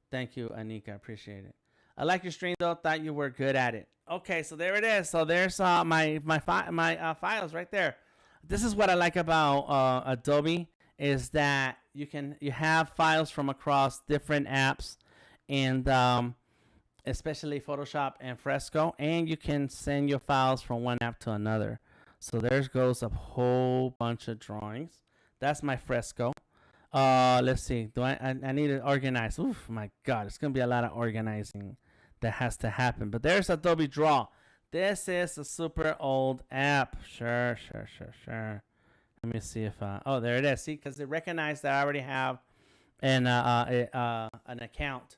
Thank you, Anika. Appreciate it. I like your stream though. Thought you were good at it. Okay, so there it is. So there's my files right there. This is what I like about Adobe is that you have files from across different apps, and especially Photoshop and Fresco, and you can send your files from one app to another. So there goes a whole bunch of drawings. That's my Fresco. Let's see. I need to organize. Oof, my God, it's gonna be a lot of organizing that has to happen. But there's Adobe Draw. This is a super old app. Sure. Let me see if oh, there it is. See, because it recognized that I already have an account.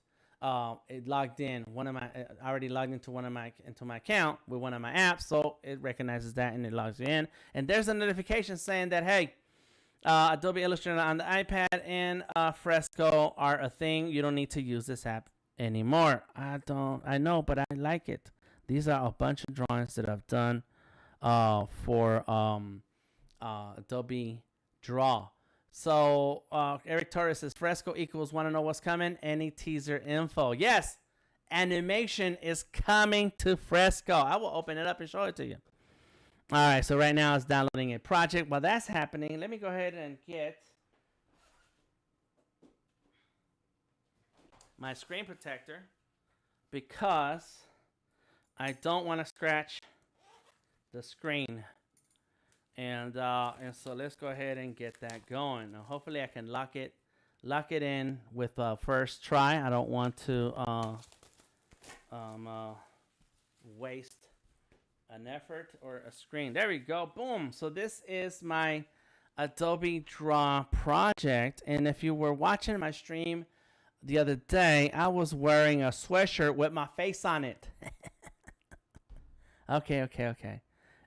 It logged in. I already logged into my account with one of my apps, so it recognizes that and it logs you in. And there's a notification saying that hey, Adobe Illustrator on the iPad and Fresco are a thing. You don't need to use this app anymore. I know, but I like it. These are a bunch of drawings that I've done for Adobe Draw. So Eric Torres says Fresco equals want to know what's coming? Any teaser info? Yes, animation is coming to Fresco. I will open it up and show it to you. All right, so right now it's downloading a project. While that's happening, let me go ahead and get my screen protector because I don't want to scratch the screen. And so let's go ahead and get that going. Now, hopefully I can lock it in with first try. I don't want to waste an effort or a screen. There we go. Boom. So this is my Adobe Draw project. And if you were watching my stream the other day, I was wearing a sweatshirt with my face on it. Okay.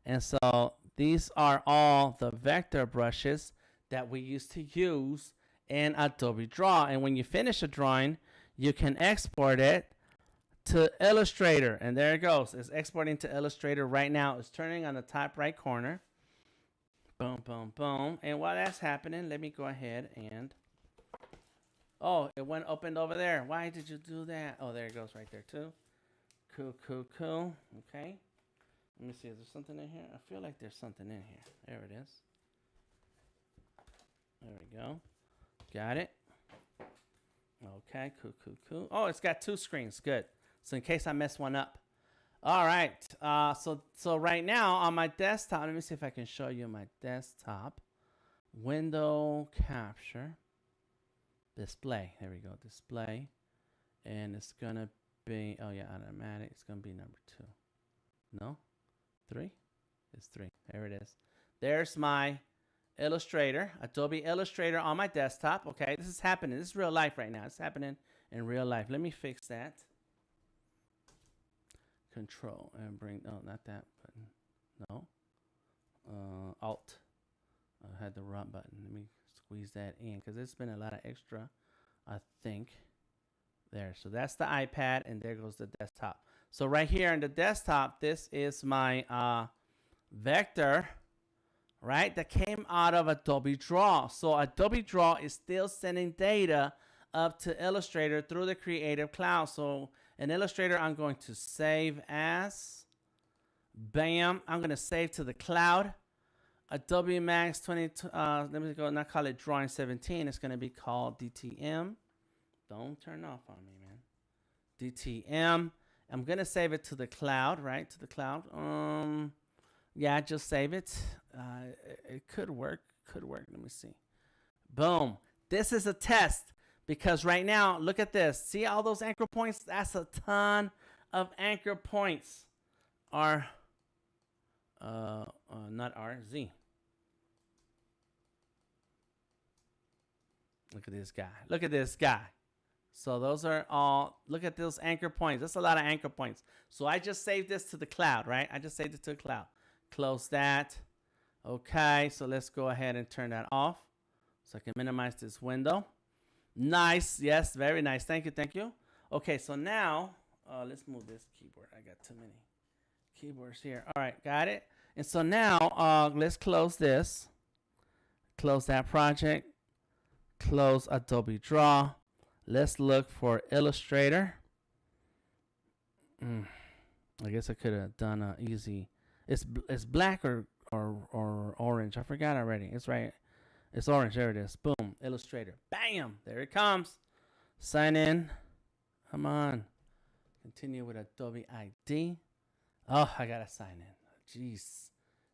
And so these are all the vector brushes that we used to use in Adobe Draw. And when you finish a drawing, you can export it to Illustrator. And there it goes. It's exporting to Illustrator right now. It's turning on the top right corner. Boom, boom, boom. And while that's happening, let me go ahead and... Oh, it went opened over there. Why did you do that? Oh, there it goes right there too. Cool. Okay. Let me see. Is there something in here? I feel like there's something in here. There it is. There we go. Got it. Okay. Cool. Oh, it's got two screens. Good. So in case I mess one up. All right. So right now on my desktop, let me see if I can show you my desktop. Window capture. Display. There we go. Display. And it's going to be, oh yeah, automatic. It's going to be number 2. No? 3? It's 3. There it is. There's my Illustrator, Adobe Illustrator on my desktop. Okay, this is happening. This is real life right now. It's happening in real life. Let me fix that. Control and bring, oh, not that button. No. Alt. I had the wrong button. Let me squeeze that in because there's been a lot of extra, I think. There. So that's the iPad, and there goes the desktop. So right here on the desktop, this is my vector, right, that came out of Adobe Draw. So Adobe Draw is still sending data up to Illustrator through the Creative Cloud. So in Illustrator, I'm going to save as, bam, I'm going to save to the cloud. Adobe Max 20, let me go, not call it Drawing 17. It's going to be called DTM. Don't turn off on me, man. DTM. I'm going to save it to the cloud, right? To the cloud. Yeah, just save it. It could work. Let me see. Boom. This is a test because right now, look at this. See all those anchor points? That's a ton of anchor points. Not R, Z. Look at this guy. So those are all, look at those anchor points. That's a lot of anchor points. So I just saved this to the cloud, right? I just saved it to the cloud. Close that. Okay, so let's go ahead and turn that off so I can minimize this window. Nice. Yes, very nice. Thank you. Okay, so now let's move this keyboard. I got too many keyboards here. All right, got it. And so now let's close this. Close that project. Close Adobe Draw. Let's look for Illustrator. I guess I could have done easy. It's black or orange. I forgot already. It's right. It's orange. There it is. Boom. Illustrator. Bam. There it comes. Sign in. Come on. Continue with Adobe ID. Oh, I gotta sign in.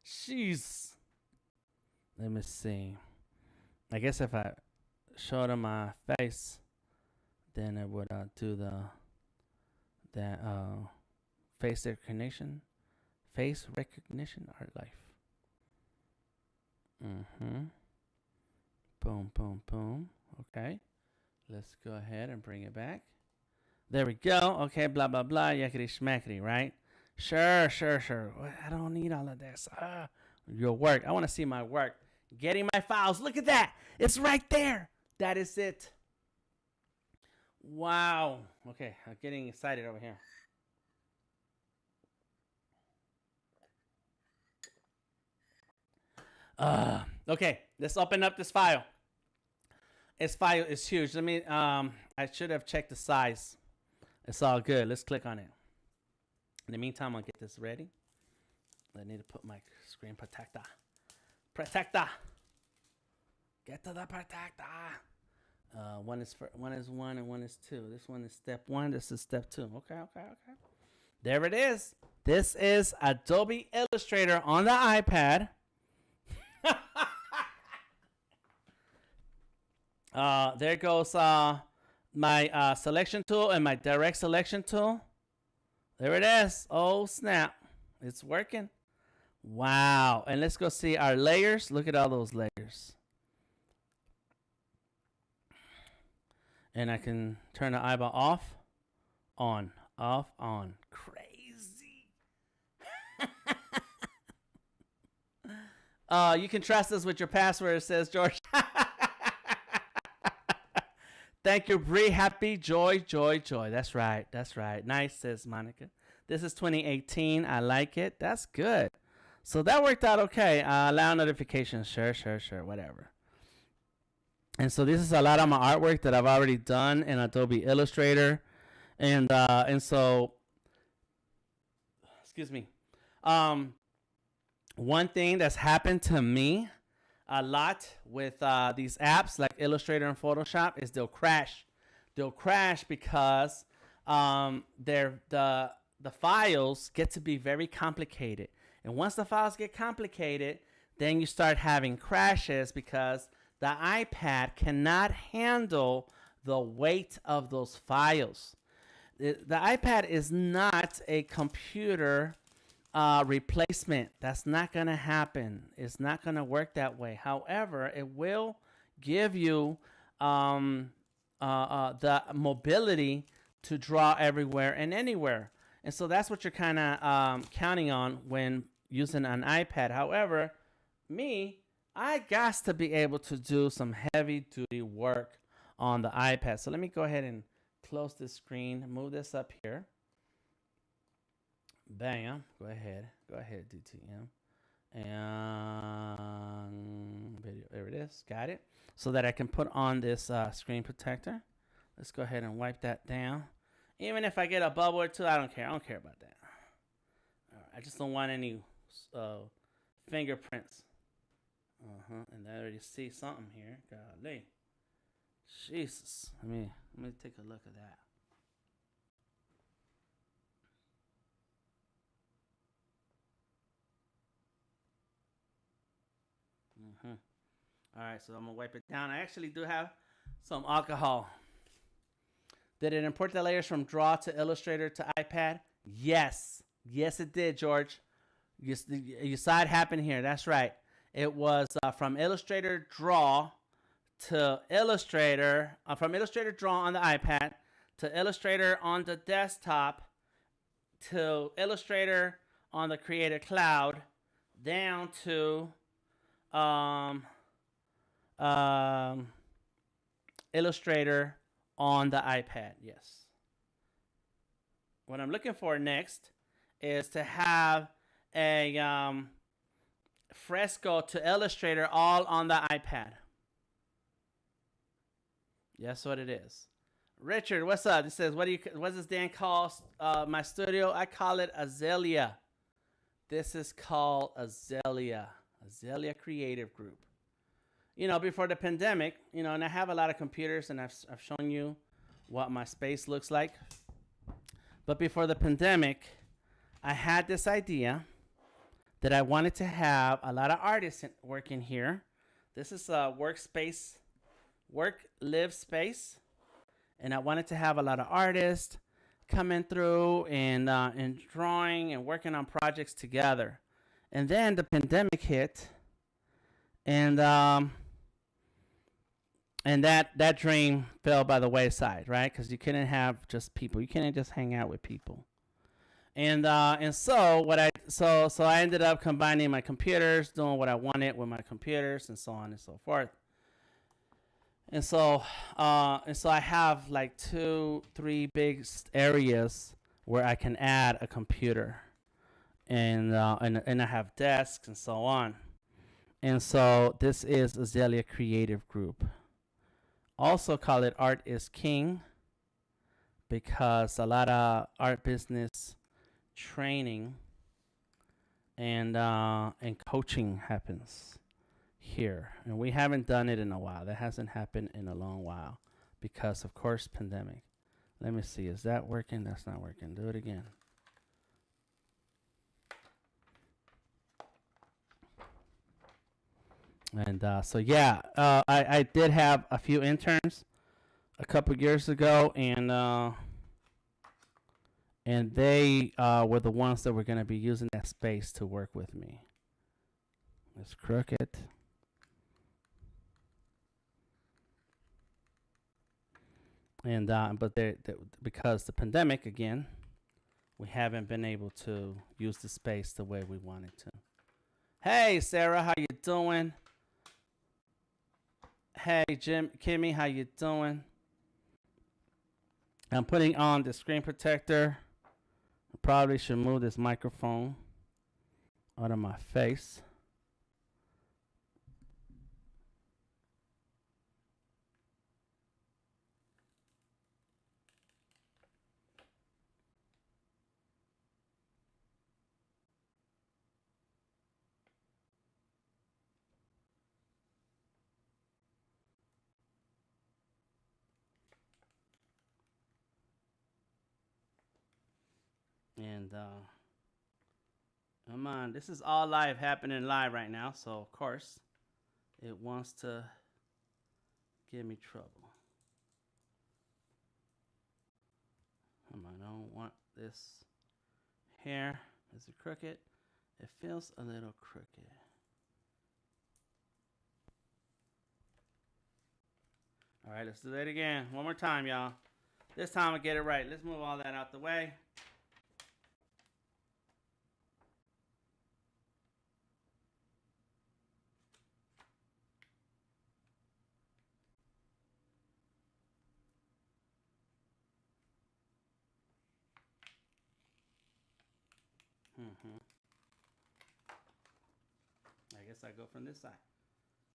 Jeez. Let me see. I guess if I showed them my face, then it would do that face recognition, art life. Boom. Okay, let's go ahead and bring it back. There we go. Okay, blah blah blah, yakety schmackety, right? Sure. I don't need all of this. Your work. I want to see my work. Getting my files. Look at that. It's right there. That is it. Wow. Okay, I'm getting excited over here. Okay, let's open up this file. It's huge. Let me I should have checked the size. It's all good. Let's click on it. In the meantime, I'll get this ready. I need to put my screen protector. Protector. Get to the protector. One is one and one is two. This one is step one. This is step two. Okay. There it is. This is Adobe Illustrator on the iPad. There goes my selection tool and my direct selection tool. There it is. Oh, snap. It's working. Wow. And let's go see our layers. Look at all those layers. And I can turn the eyeball off, on, off, on. Crazy. You can trust us with your password, says George. Thank you, Bree. Happy joy. That's right. Nice, says Monica. This is 2018. I like it. That's good. So that worked out okay. Allow notifications. Sure. Whatever. And so this is a lot of my artwork that I've already done in Adobe Illustrator. And so, excuse me. One thing that's happened to me a lot with these apps like Illustrator and Photoshop is they'll crash. They'll crash because the files get to be very complicated. And once the files get complicated, then you start having crashes because the iPad cannot handle the weight of those files. The iPad is not a computer replacement. That's not going to happen. It's not going to work that way. However, it will give you the mobility to draw everywhere and anywhere. And so that's what you're kind of counting on when using an iPad. However, I got to be able to do some heavy duty work on the iPad. So let me go ahead and close this screen, move this up here. Bam. Go ahead, DTM. And video. There it is. Got it. So that I can put on this screen protector. Let's go ahead and wipe that down. Even if I get a bubble or two, I don't care. I don't care about that. All right, I just don't want any fingerprints. And I already see something here. Golly. Jesus. Let me take a look at that. All right, so I'm gonna wipe it down. I actually do have some alcohol. Did it import the layers from Draw to Illustrator to iPad? Yes, it did, George. You saw it happen here. That's right. It was from Illustrator Draw to Illustrator, from Illustrator Draw on the iPad to Illustrator on the desktop to Illustrator on the Creative Cloud down to Illustrator on the iPad. Yes. What I'm looking for next is to have a Fresco to Illustrator all on the iPad. Yes, what it is. Richard, what's up? It says, what does Dan call my studio? I call it Azalea. This is called Azalea Creative Group. You know, before the pandemic, you know, and I have a lot of computers, and I've shown you what my space looks like. But before the pandemic, I had this idea that I wanted to have a lot of artists working here. This is a live space. And I wanted to have a lot of artists coming through and drawing and working on projects together. And then the pandemic hit, and that dream fell by the wayside, right? Because you couldn't have just people. You couldn't just hang out with people. And so I ended up combining my computers, doing what I wanted with my computers, and so on and so forth. And so I have like 2-3 big areas where I can add a computer, and I have desks and so on. And so this is Azalea Creative Group also call it Art is King because a lot of art business training and coaching happens here, and we haven't done it in a while. That hasn't happened in a long while because, of course, pandemic. Let me see. Is that working? That's not working. Do it again. And so yeah, I did have a few interns a couple years ago, and they were the ones that were going to be using that space to work with me. It's crooked. And but because the pandemic again, we haven't been able to use the space the way we wanted to. Hey Sarah, how you doing? Hey Kimmy, how you doing? I'm putting on the screen protector. I probably should move this microphone out of my face. And come on, this is all live, happening live right now. So of course, it wants to give me trouble. Come on, I don't want this hair. Is it crooked? It feels a little crooked. All right, let's do that again. One more time, y'all. This time I get it right. Let's move all that out the way. I guess I go from this side.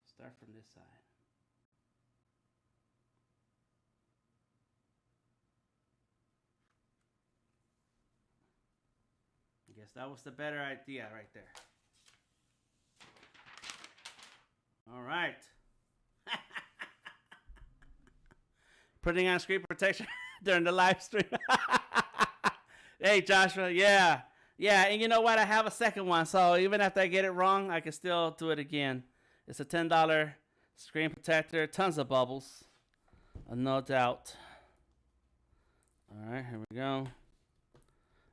Start from this side. I guess that was the better idea right there. All right. Putting on screen protection during the live stream. Hey, Joshua. Yeah. Yeah, and you know what? I have a second one, so even after I get it wrong, I can still do it again. It's a $10 screen protector, tons of bubbles, no doubt. All right, here we go.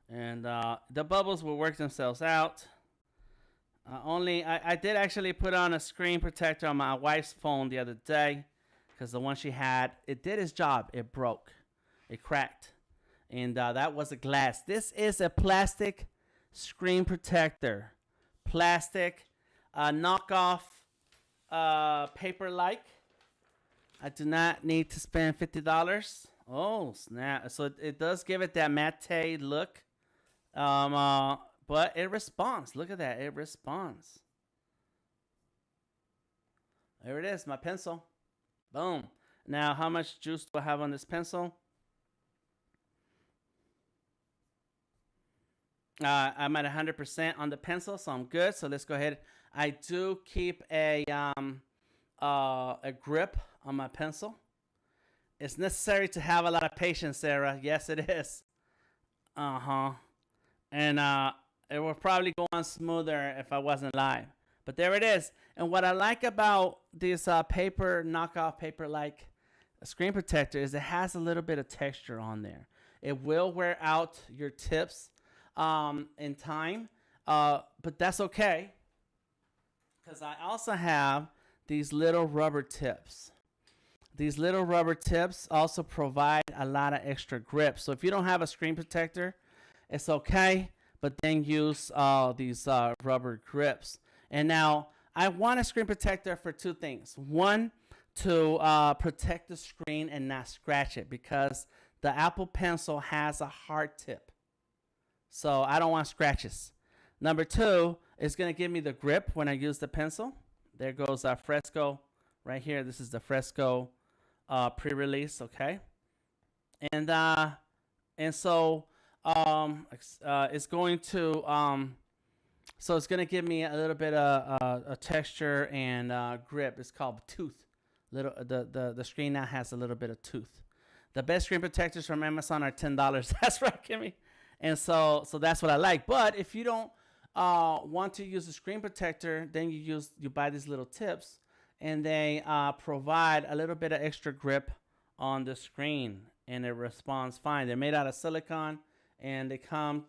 And the bubbles will work themselves out. I did actually put on a screen protector on my wife's phone the other day because the one she had, it did its job. It broke. It cracked. And that was a glass. This is a plastic screen protector. Plastic knockoff paper-like. I do not need to spend $50. Oh, snap. So it does give it that matte look. But it responds. Look at that. It responds. There it is, my pencil. Boom. Now, how much juice do I have on this pencil? I'm at 100% on the pencil, so I'm good. So let's go ahead. I do keep a grip on my pencil. It's necessary to have a lot of patience, Sarah. Yes, it is. And it would probably go on smoother if I wasn't live. But there it is. And what I like about this paper knockoff paper-like screen protector is it has a little bit of texture on there. It will wear out your tips in time, but that's okay because I also have these little rubber tips. These little rubber tips also provide a lot of extra grip. So if you don't have a screen protector, it's okay, but then use these rubber grips. And now I want a screen protector for two things. One, to protect the screen and not scratch it because the Apple Pencil has a hard tip. So I don't want scratches. Number two, it's going to give me the grip when I use the pencil. There goes Fresco right here. This is the Fresco pre-release, okay? And so it's going to so it's going to give me a little bit of a texture and grip. It's called tooth. The screen now has a little bit of tooth. The best screen protectors from Amazon are $10. That's right, Kimmy. And so that's what I like. But if you don't want to use the screen protector, then you buy these little tips, and they provide a little bit of extra grip on the screen, and it responds fine. They're made out of silicone, and they come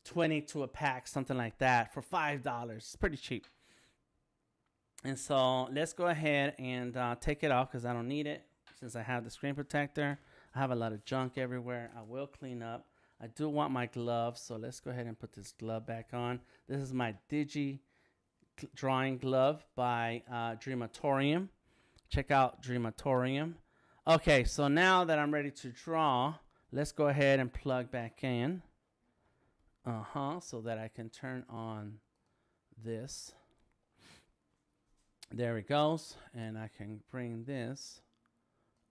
20 to a pack, something like that, for $5. It's pretty cheap. And so let's go ahead and take it off because I don't need it since I have the screen protector. I have a lot of junk everywhere. I will clean up. I do want my gloves, so let's go ahead and put this glove back on. This is my Digi drawing glove by Dreamatorium. Check out Dreamatorium. Okay, so now that I'm ready to draw, let's go ahead and plug back in. So that I can turn on this. There it goes. And I can bring this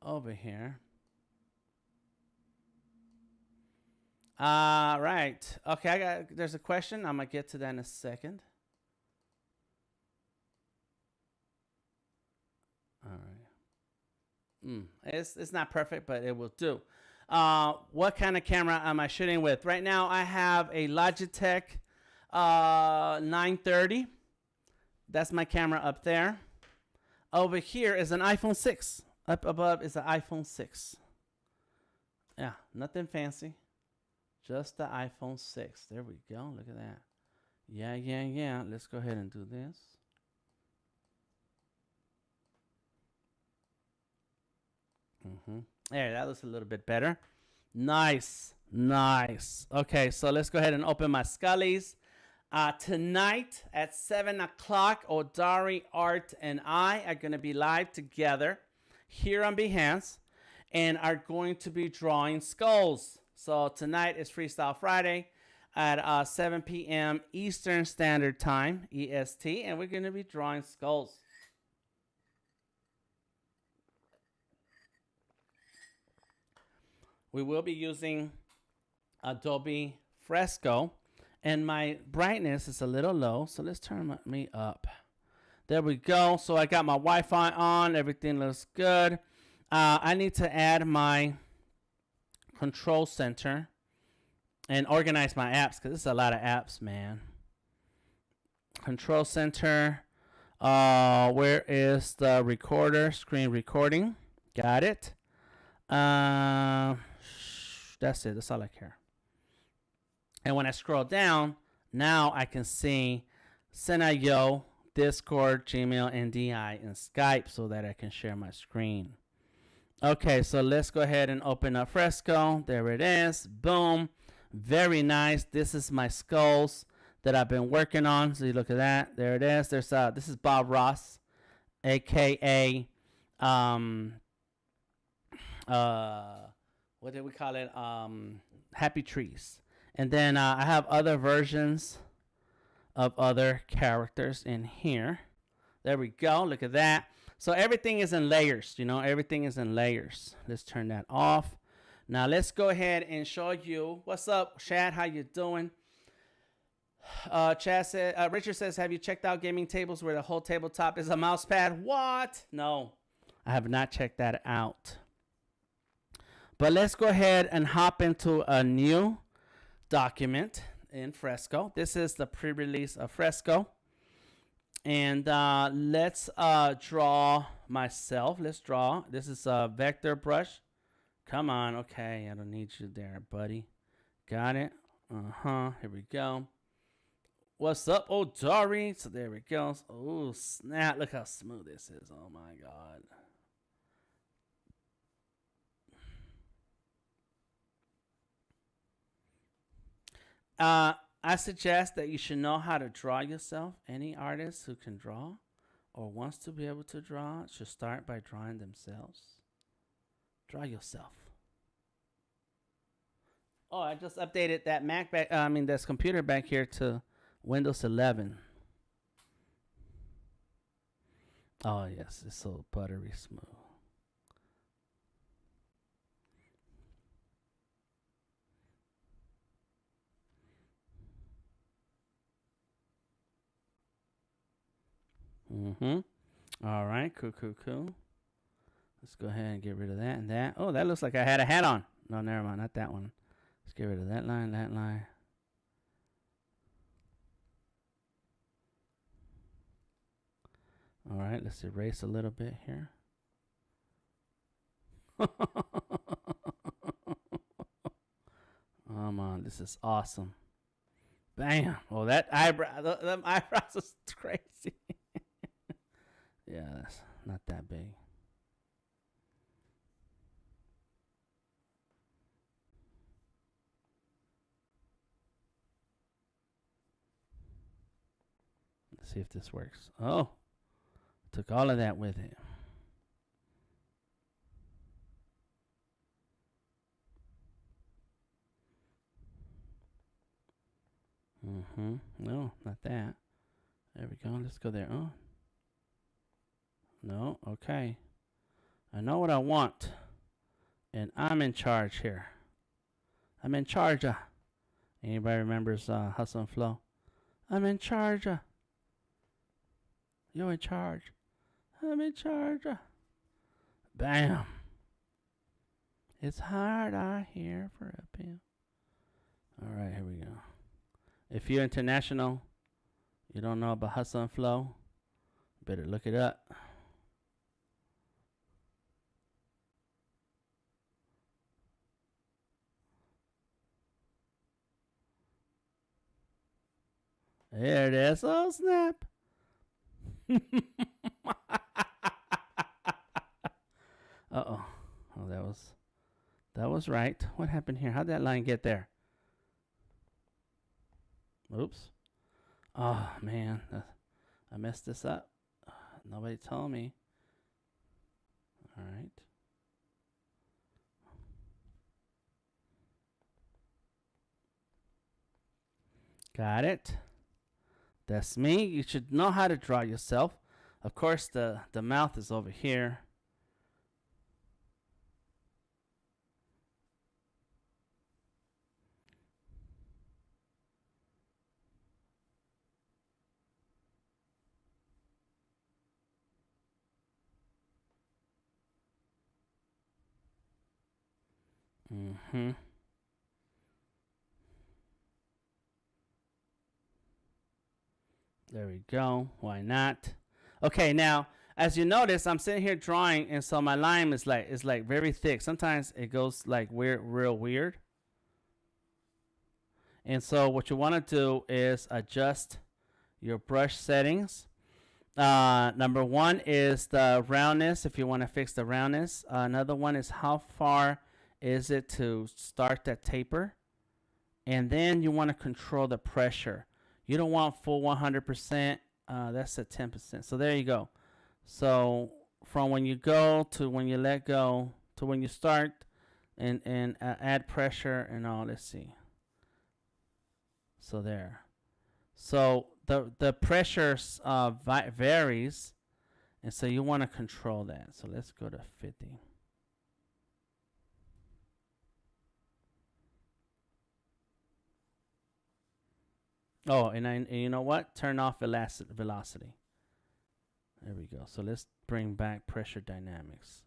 over here. Right. Okay, there's a question. I'm going to get to that in a second. All right. It's not perfect, but it will do. What kind of camera am I shooting with? Right now, I have a Logitech 930. That's my camera up there. Over here is an iPhone 6. Up above is an iPhone 6. Yeah, nothing fancy. Just the iPhone 6. There we go. Look at that. Yeah. Let's go ahead and do this. There, that looks a little bit better. Nice. Okay, so let's go ahead and open my Scullies. Tonight at 7 o'clock, Odari, Art, and I are going to be live together here on Behance and are going to be drawing skulls. So tonight is Freestyle Friday at 7 p.m. Eastern Standard Time, EST, and we're going to be drawing skulls. We will be using Adobe Fresco, and my brightness is a little low, so let's turn me up. There we go. So I got my Wi-Fi on. Everything looks good. I need to add my control center and organize my apps because it's a lot of apps, man. Control center. Where is the recorder? Screen recording. Got it. That's it. That's all I care. And when I scroll down, now I can see Senayo, Discord, Gmail, NDI, and Skype so that I can share my screen. Okay, so let's go ahead and open up Fresco. There it is. Boom. Very nice. This is my skulls that I've been working on. So you look at that. There it is. This is Bob Ross, aka what did we call it? Happy Trees. And then I have other versions of other characters in here. There we go. Look at that. So everything is in layers, everything is in layers. Let's turn that off. Now let's go ahead and show you. What's up, Chad? How you doing? Chad said, Richard says, have you checked out gaming tables where the whole tabletop is a mouse pad? What? No, I have not checked that out. But let's go ahead and hop into a new document in Fresco. This is the pre-release of Fresco. And let's draw myself. Let's draw. This is a vector brush. Come on. Okay, I don't need you there, buddy. Got it. Here we go. What's up, Odari? So there it goes. Oh, snap. Look how smooth this is. Oh, my God. I suggest that you should know how to draw yourself. Any artist who can draw or wants to be able to draw should start by drawing themselves. Draw yourself. Oh, I just updated that this computer back here to Windows 11. Oh, yes, it's so buttery smooth. Mm-hmm. All right. Cool, cool, cool. Let's go ahead and get rid of that and that. Oh, that looks like I had a hat on. No, never mind. Not that one. Let's get rid of that line, that line. All right. Let's erase a little bit here. Come on. This is awesome. Bam. Oh, that eyebrow, them eyebrows is crazy. Yeah, that's not that big. Let's see if this works. Oh, took all of that with it. Mm-hmm. No, not that. There we go. Let's go there. Oh. No, okay. I know what I want. And I'm in charge here. I'm in charge. Anybody remembers Hustle and Flow? I'm in charge. You're in charge. I'm in charge. Bam. It's hard out here for a pill. All right, here we go. If you're international, you don't know about Hustle and Flow, better look it up. There it is. Oh, snap. Uh-oh. Oh, that was right. What happened here? How'd that line get there? Oops. Oh, man. I messed this up. Nobody told me. All right. Got it. That's me. You should know how to draw yourself. Of course, the mouth is over here. Mm-hmm. There we go. Why not? Okay, now as you notice, I'm sitting here drawing, and so my line is like very thick. Sometimes it goes like real weird. And so what you want to do is adjust your brush settings. Number one is the roundness, if you want to fix the roundness. Another one is how far is it to start that taper. And then you want to control the pressure. You don't want full 100%. That's at 10%. So there you go. So from when you go to when you let go to when you start and add pressure and all. Let's see. So there. So the pressure varies, and so you want to control that. So let's go to 50. Oh, and you know what? Turn off velocity. There we go. So let's bring back pressure dynamics.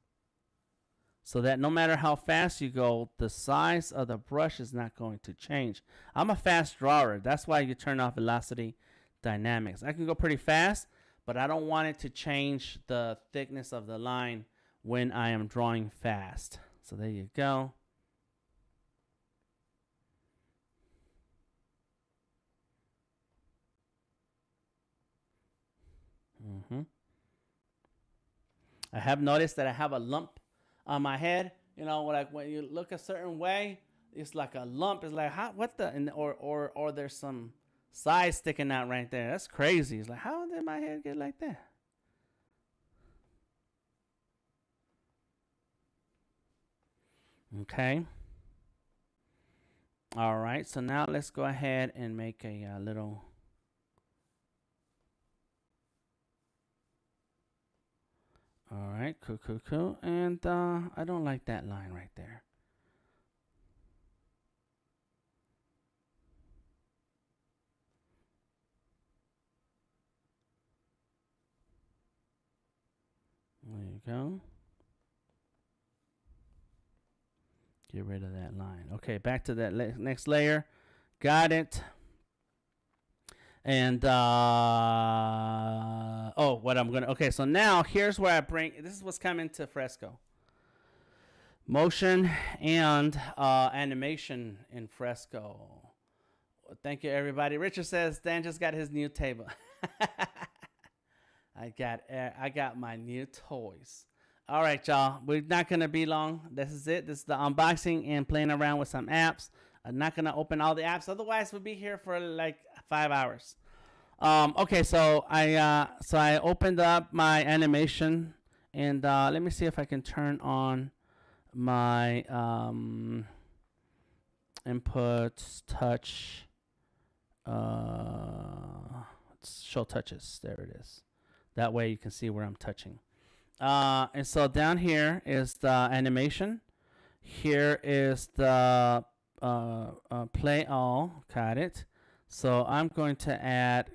So that no matter how fast you go, the size of the brush is not going to change. I'm a fast drawer. That's why you turn off velocity dynamics. I can go pretty fast, but I don't want it to change the thickness of the line when I am drawing fast. So there you go. I have noticed that I have a lump on my head. You know, like when you look a certain way, it's like a lump. It's like, how, what the, and, or there's some size sticking out right there. That's crazy. It's like, how did my head get like that? Okay. All right. So now let's go ahead and make a little. All right. Cool, cool, cool. And I don't like that line right there. go. Get rid of that line. Okay, back to that next layer. Got it. And oh, what I'm gonna, okay, so now here's where I bring, this is what's coming to Fresco. Motion and animation in Fresco. Well, thank you, everybody. Richard says Dan just got his new table. I got my new toys. All right, y'all. We're not gonna be long. This is it. This is the unboxing and playing around with some apps. I'm not gonna open all the apps, otherwise we'll be here for like 5 hours. Okay, so I opened up my animation, and let me see if I can turn on my inputs, touch, show touches. There it is. That way you can see where I'm touching. And so down here is the animation. Here is the play all. Got it. So I'm going to add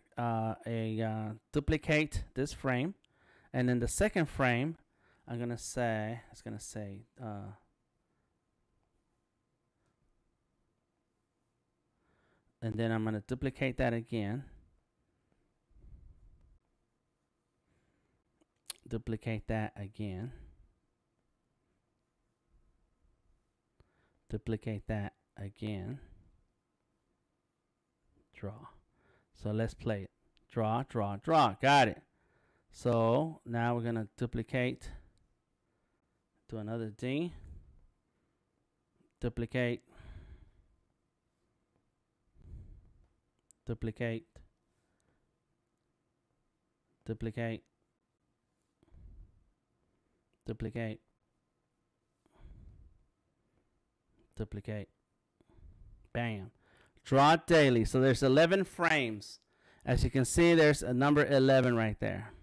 duplicate this frame, and in the second frame, I'm gonna say and then I'm gonna duplicate that again. Duplicate that again. Duplicate that again. Draw. So let's play it. Draw, draw, draw. Got it. So now we're gonna duplicate. Do another D. Duplicate. Duplicate. Duplicate. Duplicate. Duplicate. Bam. Draw daily. So there's 11 frames. As you can see, there's a number 11 right there.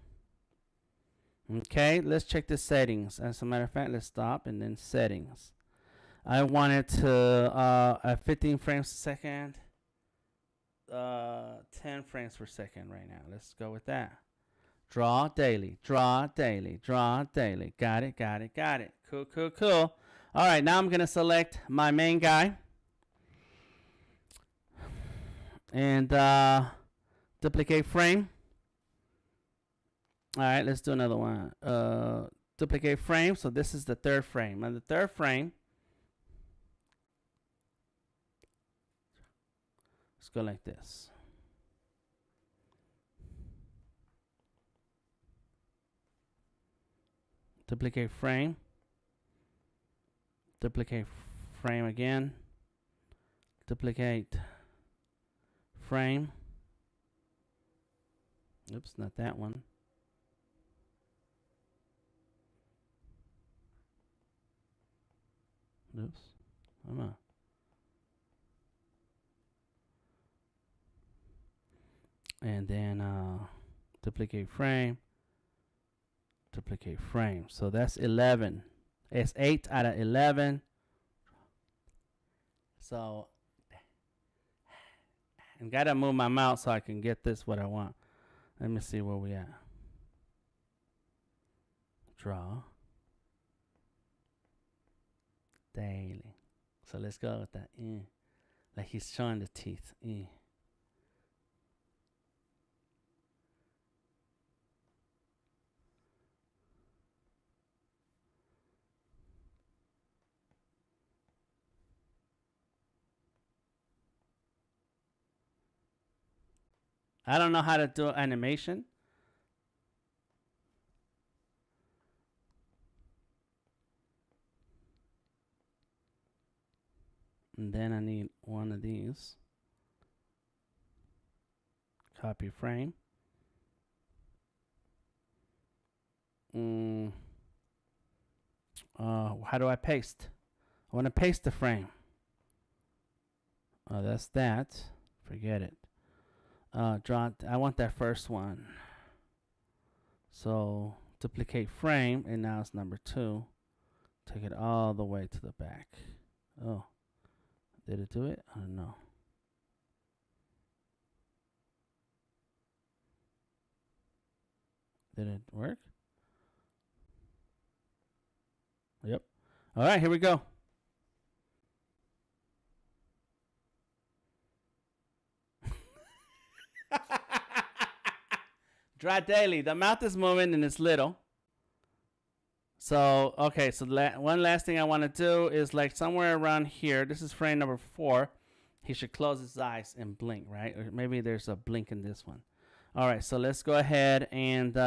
Okay, let's check the settings. As a matter of fact, let's stop and then settings. I want it to 15 frames a second. 10 frames per second right now. Let's go with that. Draw daily, draw daily, draw daily. Got it, got it, got it. Cool, cool, cool. All right, now I'm going to select my main guy. And duplicate frame. All right, let's do another one. Duplicate frame. So this is the third frame. On the third frame, let's go like this. Duplicate frame. Duplicate frame again. Duplicate frame. Oops, not that one. Oops. Come on. And then duplicate frame. Duplicate frame. So that's 11. It's 8 out of 11. So, and gotta move my mouse so I can get this what I want. Let me see where we at. Draw. Daily. So let's go with that. Like he's showing the teeth. I don't know how to do animation. And then I need one of these. Copy frame. How do I paste? I want to paste the frame. Oh, that's that. Forget it. Draw. I want that first one. So duplicate frame, and now it's number 2. Take it all the way to the back. Oh, did it do it? I don't know. Did it work? All right, here we go. Draw daily. The mouth is moving and it's little. So, okay, so one last thing I want to do is like somewhere around here. This is frame number 4. He should close his eyes and blink, right? Or maybe there's a blink in this one. All right, so let's go ahead and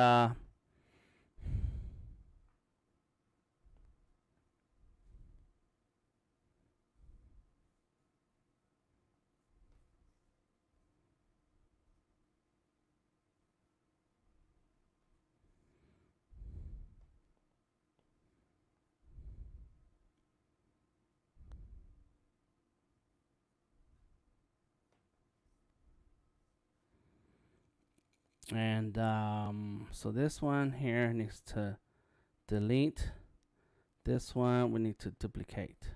so this one here needs to delete. This one we need to duplicate.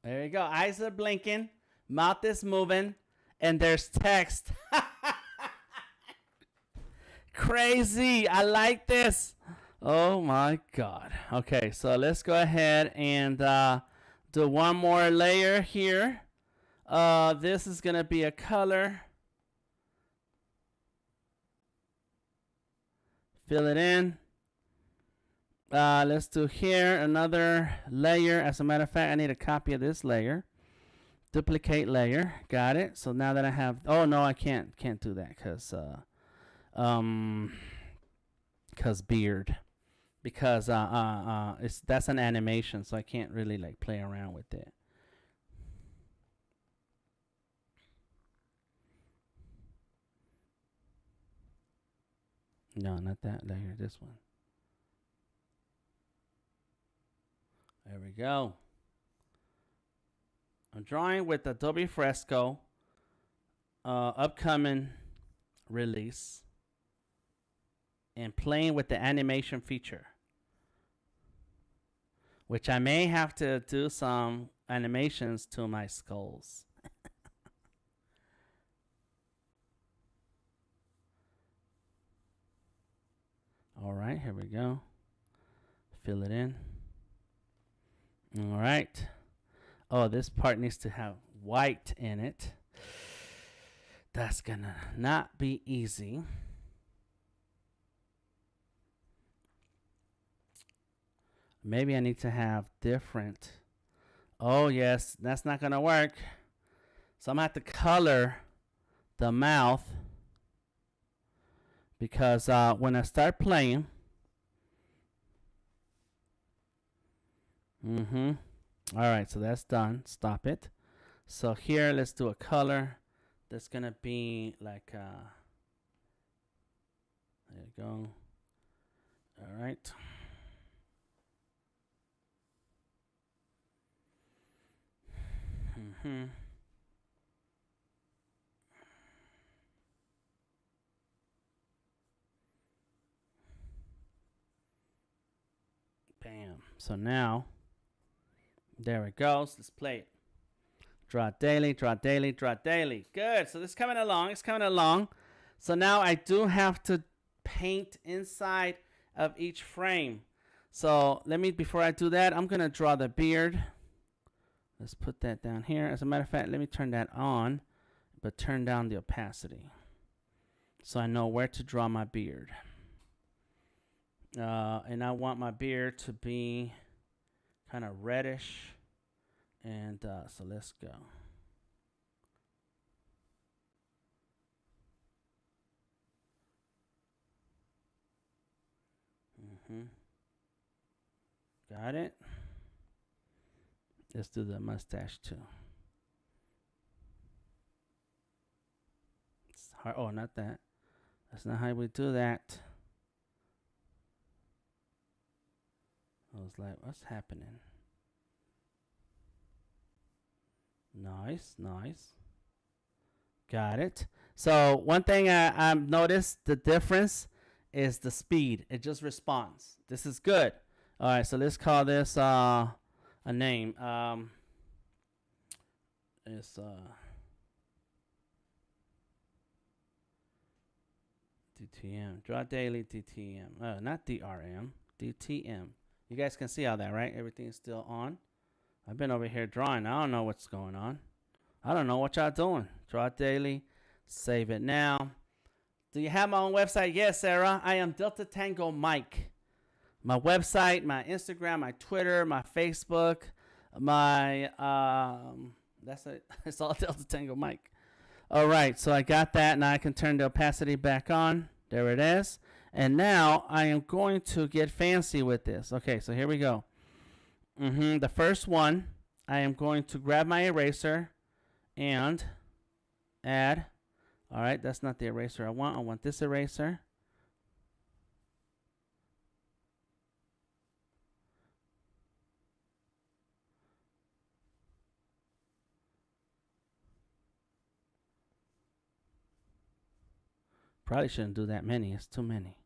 There you go. Eyes are blinking, mouth is moving, and there's text. Crazy. I like this. Oh my God. Okay, so let's go ahead and do one more layer here. This is going to be a color. Fill it in. Let's do here another layer. As a matter of fact, I need a copy of this layer. Duplicate layer. Got it. So now that I have, oh no, I can't do that because beard. Because that's an animation, so I can't really like play around with it. No, not that layer. This one. There we go. I'm drawing with Adobe Fresco, upcoming release, and playing with the animation feature, which I may have to do some animations to my skulls. All right, here we go. Fill it in. All right. Oh, this part needs to have white in it. That's gonna not be easy. Maybe I need to have different. Oh, yes, that's not gonna work. So I'm gonna have to color the mouth because when I start playing, all right, so that's done. Stop it. So here, let's do a color that's gonna be like there you go. All right. Bam. So now, there it goes. Let's play it. Draw daily, draw daily, draw daily. Good. So this is coming along. It's coming along. So now I do have to paint inside of each frame. So let me, before I do that, I'm going to draw the beard. Let's put that down here. As a matter of fact, let me turn that on, but turn down the opacity so I know where to draw my beard. And I want my beard to be kind of reddish. And so let's go. Got it. Let's do the mustache too. It's hard. Oh, not that. That's not how we do that. I was like, what's happening? Nice, nice. Got it. So one thing I've noticed the difference is the speed. It just responds. This is good. All right, so let's call this a name. It's DTM. Draw daily DTM. Not DRM. DTM. You guys can see all that, right? Everything's still on. I've been over here drawing. I don't know what's going on. I don't know what y'all doing. Draw daily. Save it now. Do you have my own website? Yes, Sarah. I am Delta Tango Mike. My website, my Instagram, my Twitter, my Facebook, my that's it. It's all Delta Tango Mike. All right, so I got that. Now I can turn the opacity back on. There it is. And now I am going to get fancy with this. Okay, so here we go. The first one, I am going to grab my eraser and add. All right, that's not the eraser I want. I want this eraser. Probably shouldn't do that many. It's too many.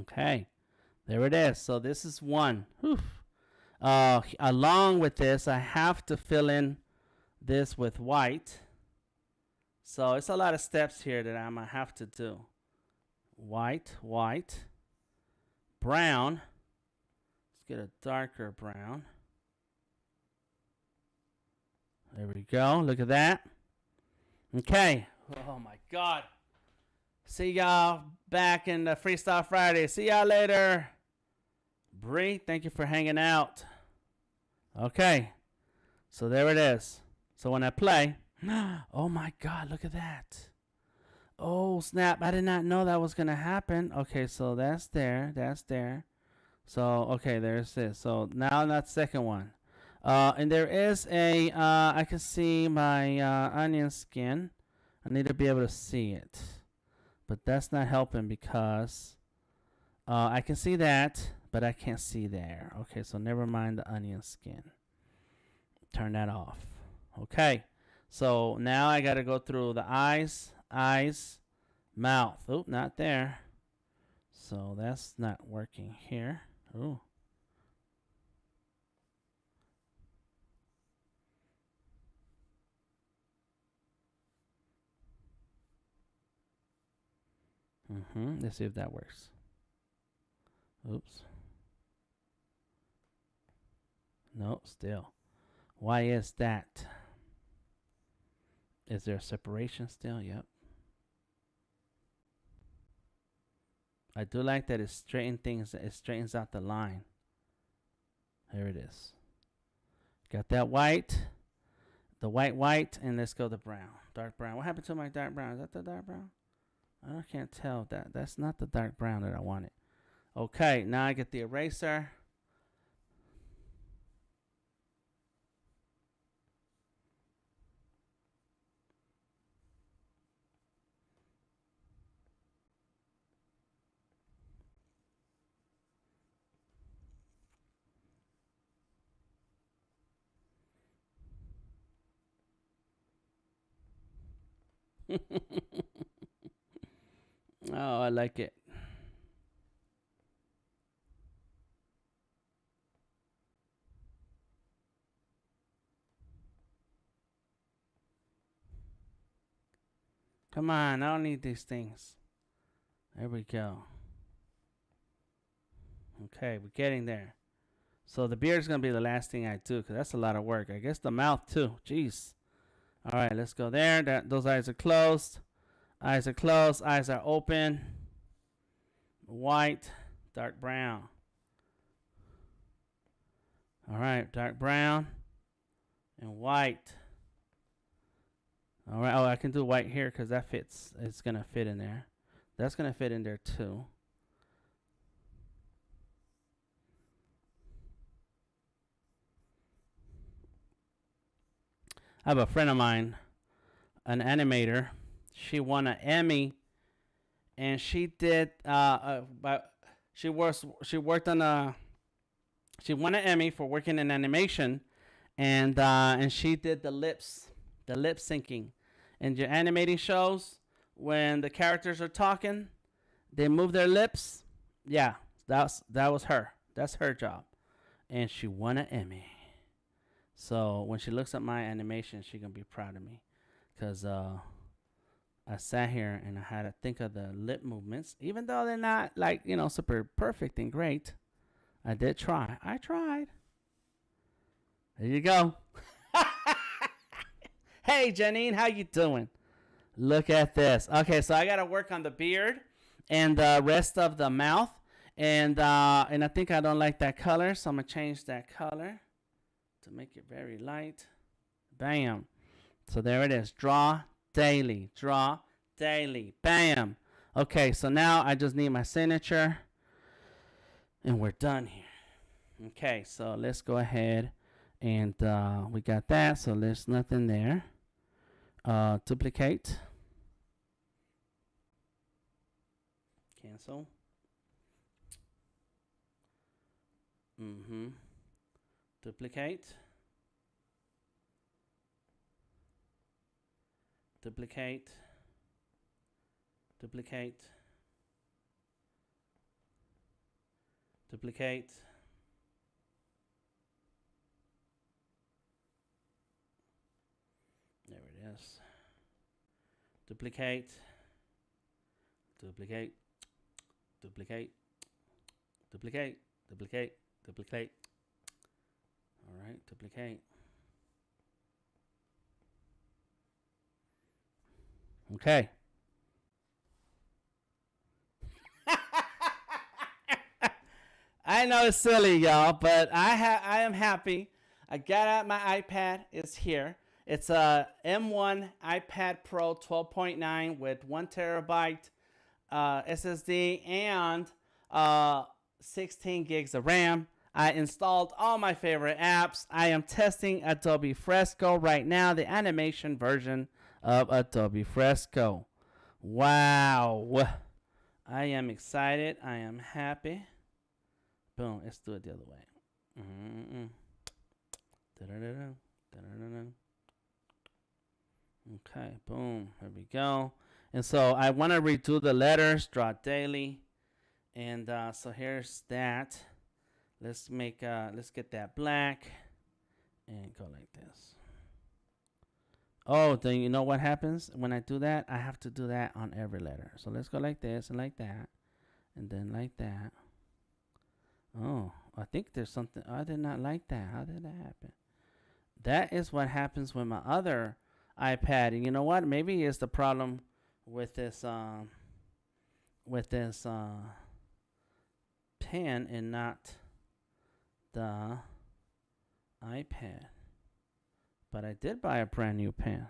Okay, there it is. So this is one. Along with this, I have to fill in this with white. So it's a lot of steps here that I'm going to have to do. White, white, brown. Let's get a darker brown. There we go. Look at that. Okay. Oh, my God. See y'all back in the Freestyle Friday. See y'all later. Bree, thank you for hanging out. Okay. So there it is. So when I play, oh my God, look at that. Oh, snap. I did not know that was going to happen. Okay, so that's there. That's there. So, okay, there's this. So now that second one. And there is a, I can see my onion skin. I need to be able to see it. But that's not helping because I can see that, but I can't see there. Okay, so never mind the onion skin. Turn that off. Okay, so now I got to go through the eyes, mouth. Oh, not there. So that's not working here. Oh. Let's see if that works. Oops. No, still. Why is that? Is there a separation still? Yep. I do like that it straightens out the line. There it is. Got that white. The white, and let's go to brown. Dark brown. What happened to my dark brown? Is that the dark brown? I can't tell that. That's not the dark brown that I wanted. Okay, now I get the eraser. Oh, I like it. Come on, I don't need these things. There we go. Okay, we're getting there. So the beard is going to be the last thing I do because that's a lot of work. I guess the mouth too. Jeez. All right, let's go there. Those eyes are closed. Eyes are closed. Eyes are open. White, dark brown. All right, dark brown and white. All right. Oh, I can do white here because that fits. It's going to fit in there. That's going to fit in there too. I have a friend of mine, an animator. She won an Emmy and she did. She worked on a. She won an Emmy for working in animation, and she did the lip syncing. In your animating shows, when the characters are talking, they move their lips. Yeah, that was her. That's her job, and she won an Emmy. So when she looks at my animation, she's gonna be proud of me, cause I sat here and I had to think of the lip movements, even though they're not like super perfect and great. I did try. I tried. There you go. Hey Janine, how you doing? Look at this. Okay, so I gotta work on the beard and the rest of the mouth, and I think I don't like that color, so I'm gonna change that color to make it very light. Bam. So there it is. Draw daily. Draw daily. Bam. Okay, so now I just need my signature, and we're done here. Okay, so let's go ahead, and we got that, so there's nothing there. Duplicate. Cancel. Duplicate. Duplicate. Duplicate. Duplicate. There it is. Duplicate. Duplicate. Duplicate. Duplicate. Duplicate. Duplicate. All right, duplicate. Okay. I know it's silly, y'all, but I am happy. I got out my iPad. It's here. It's a M1 iPad Pro 12.9 with 1 terabyte SSD and 16 gigs of RAM. I installed all my favorite apps. I am testing Adobe Fresco right now, the animation version of Adobe Fresco. Wow. I am excited. I am happy. Boom. Let's do it the other way. Okay. Boom. There we go. And so I want to redo the letters. Draw daily. And so here's that. Let's get that black and go like this. Oh, then you know what happens when I do that? I have to do that on every letter. So let's go like this and like that, and then like that. Oh, I think there's something. I did not like that. How did that happen? That is what happens with my other iPad. And you know what? Maybe it's the problem with this pen and not the iPad. But I did buy a brand new pen.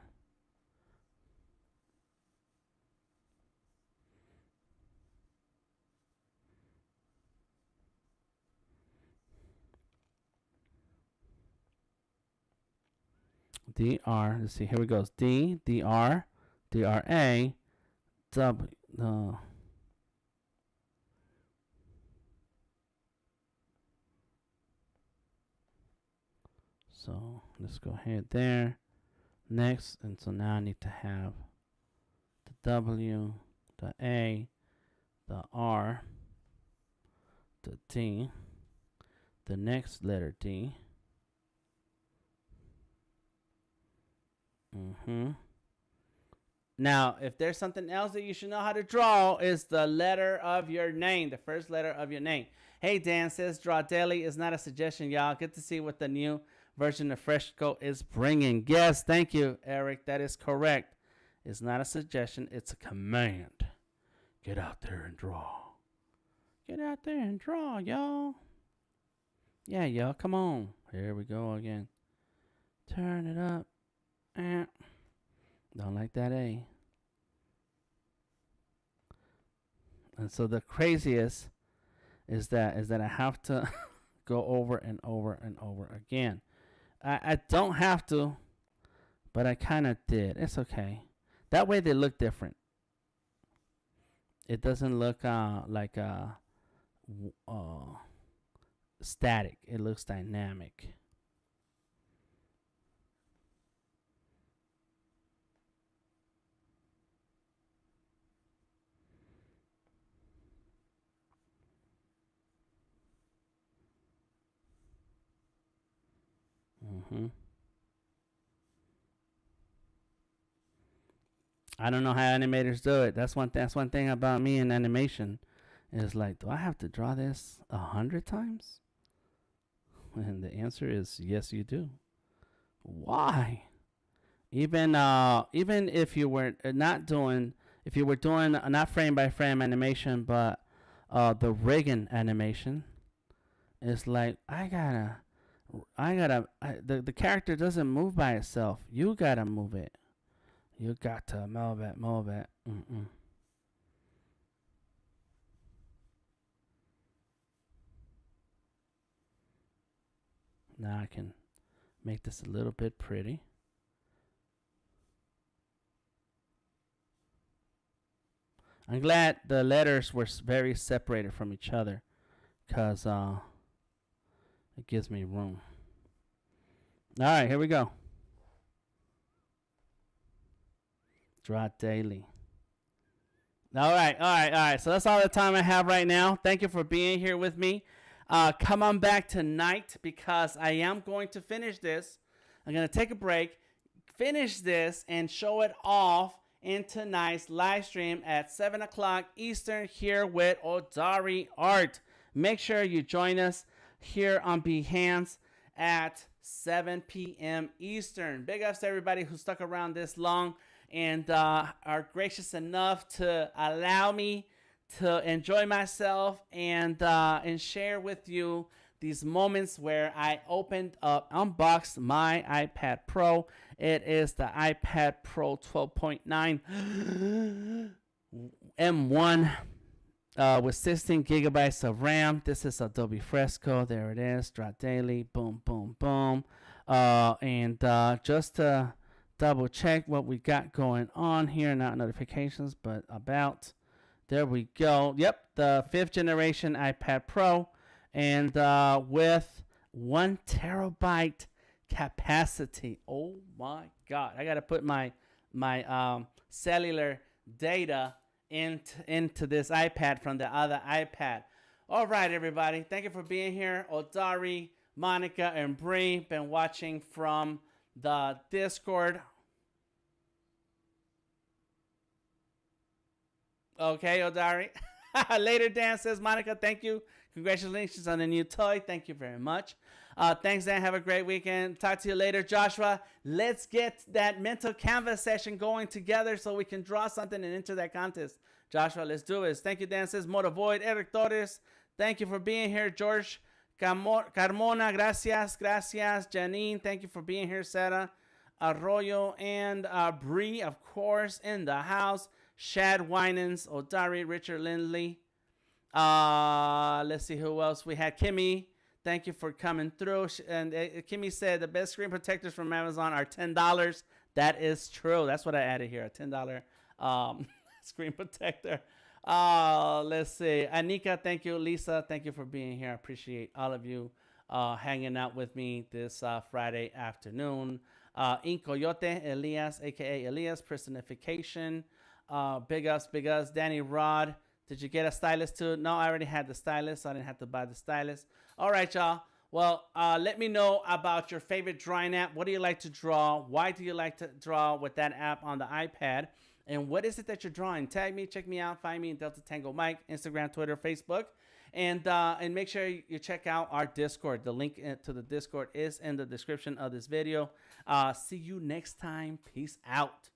DR, let's see, here we go. D, DR, DRA, W, no. So let's go ahead there. Next, and so now I need to have the W, the A, the R, the D, the next letter D. Now, if there's something else that you should know how to draw, is the letter of your name, the first letter of your name. Hey, Dan says draw daily is not a suggestion, y'all. Get to see what the new version of Fresco is bringing. Yes, thank you, Eric. That is correct. It's not a suggestion. It's a command. Get out there and draw. Get out there and draw, y'all. Yeah, y'all. Come on. Here we go again. Turn it up. Don't like that A. And so the craziest is that I have to go over and over and over again. I don't have to, but I kind of did. It's okay. That way they look different. it doesn't look like static. It looks dynamic. I don't know how animators do it. That's one thing about me in animation. Is like, do I have to draw this 100 times? And the answer is yes, you do. Why? Even if you were not doing, if you were doing not frame by frame animation, but the rigging animation, it's like the character doesn't move by itself. You gotta move it. You got to move it, move it. Now I can make this a little bit pretty. I'm glad the letters were very separated from each other, because it gives me room. All right, here we go. Draw daily. All right. So that's all the time I have right now. Thank you for being here with me. Come on back tonight, because I am going to finish this. I'm going to take a break, finish this, and show it off in tonight's live stream at 7 o'clock Eastern here with Odari Art. Make sure you join us here on Behance at 7 p.m. Eastern. Big ups to everybody who stuck around this long and are gracious enough to allow me to enjoy myself and share with you these moments where I unboxed my iPad Pro. It is the iPad Pro 12.9 M1 with 16 gigabytes of RAM. This is Adobe Fresco. There it is. Draw daily. Boom, boom, boom. And just to double check what we got going on here, not notifications, but about. There we go. Yep, the 5th generation iPad Pro, and with 1 terabyte capacity. Oh my God! I gotta put my cellular data into this iPad from the other iPad. All right, everybody. Thank you for being here. Odari, Monica, and Bree been watching from the Discord. Okay, Odari. Later, Dan says, Monica, thank you. Congratulations on the new toy. Thank you very much. Thanks, Dan. Have a great weekend. Talk to you later. Joshua, let's get that mental canvas session going together so we can draw something and enter that contest. Joshua, let's do it. Thank you, Dan says, Motovoid. Eric Torres, thank you for being here. George Carmona, gracias. Janine, thank you for being here. Sarah Arroyo and Bree, of course, in the house. Shad Winans, Odari, Richard Lindley. Let's see who else we had. Kimmy, thank you for coming through. And Kimmy said the best screen protectors from Amazon are $10. That is true. That's what I added here, a $10 screen protector. Let's see. Anika, thank you. Lisa, thank you for being here. I appreciate all of you hanging out with me this Friday afternoon. Ink Coyote, Elias, a.k.a. Elias, personification. Big ups. Danny Rod, did you get a stylus too? No, I already had the stylus, so I didn't have to buy the stylus. All right, y'all. Well, let me know about your favorite drawing app. What do you like to draw? Why do you like to draw with that app on the iPad? And what is it that you're drawing? Tag me, check me out, find me in Delta Tango Mike, Instagram, Twitter, Facebook. And make sure you check out our Discord. The link to the Discord is in the description of this video. See you next time. Peace out.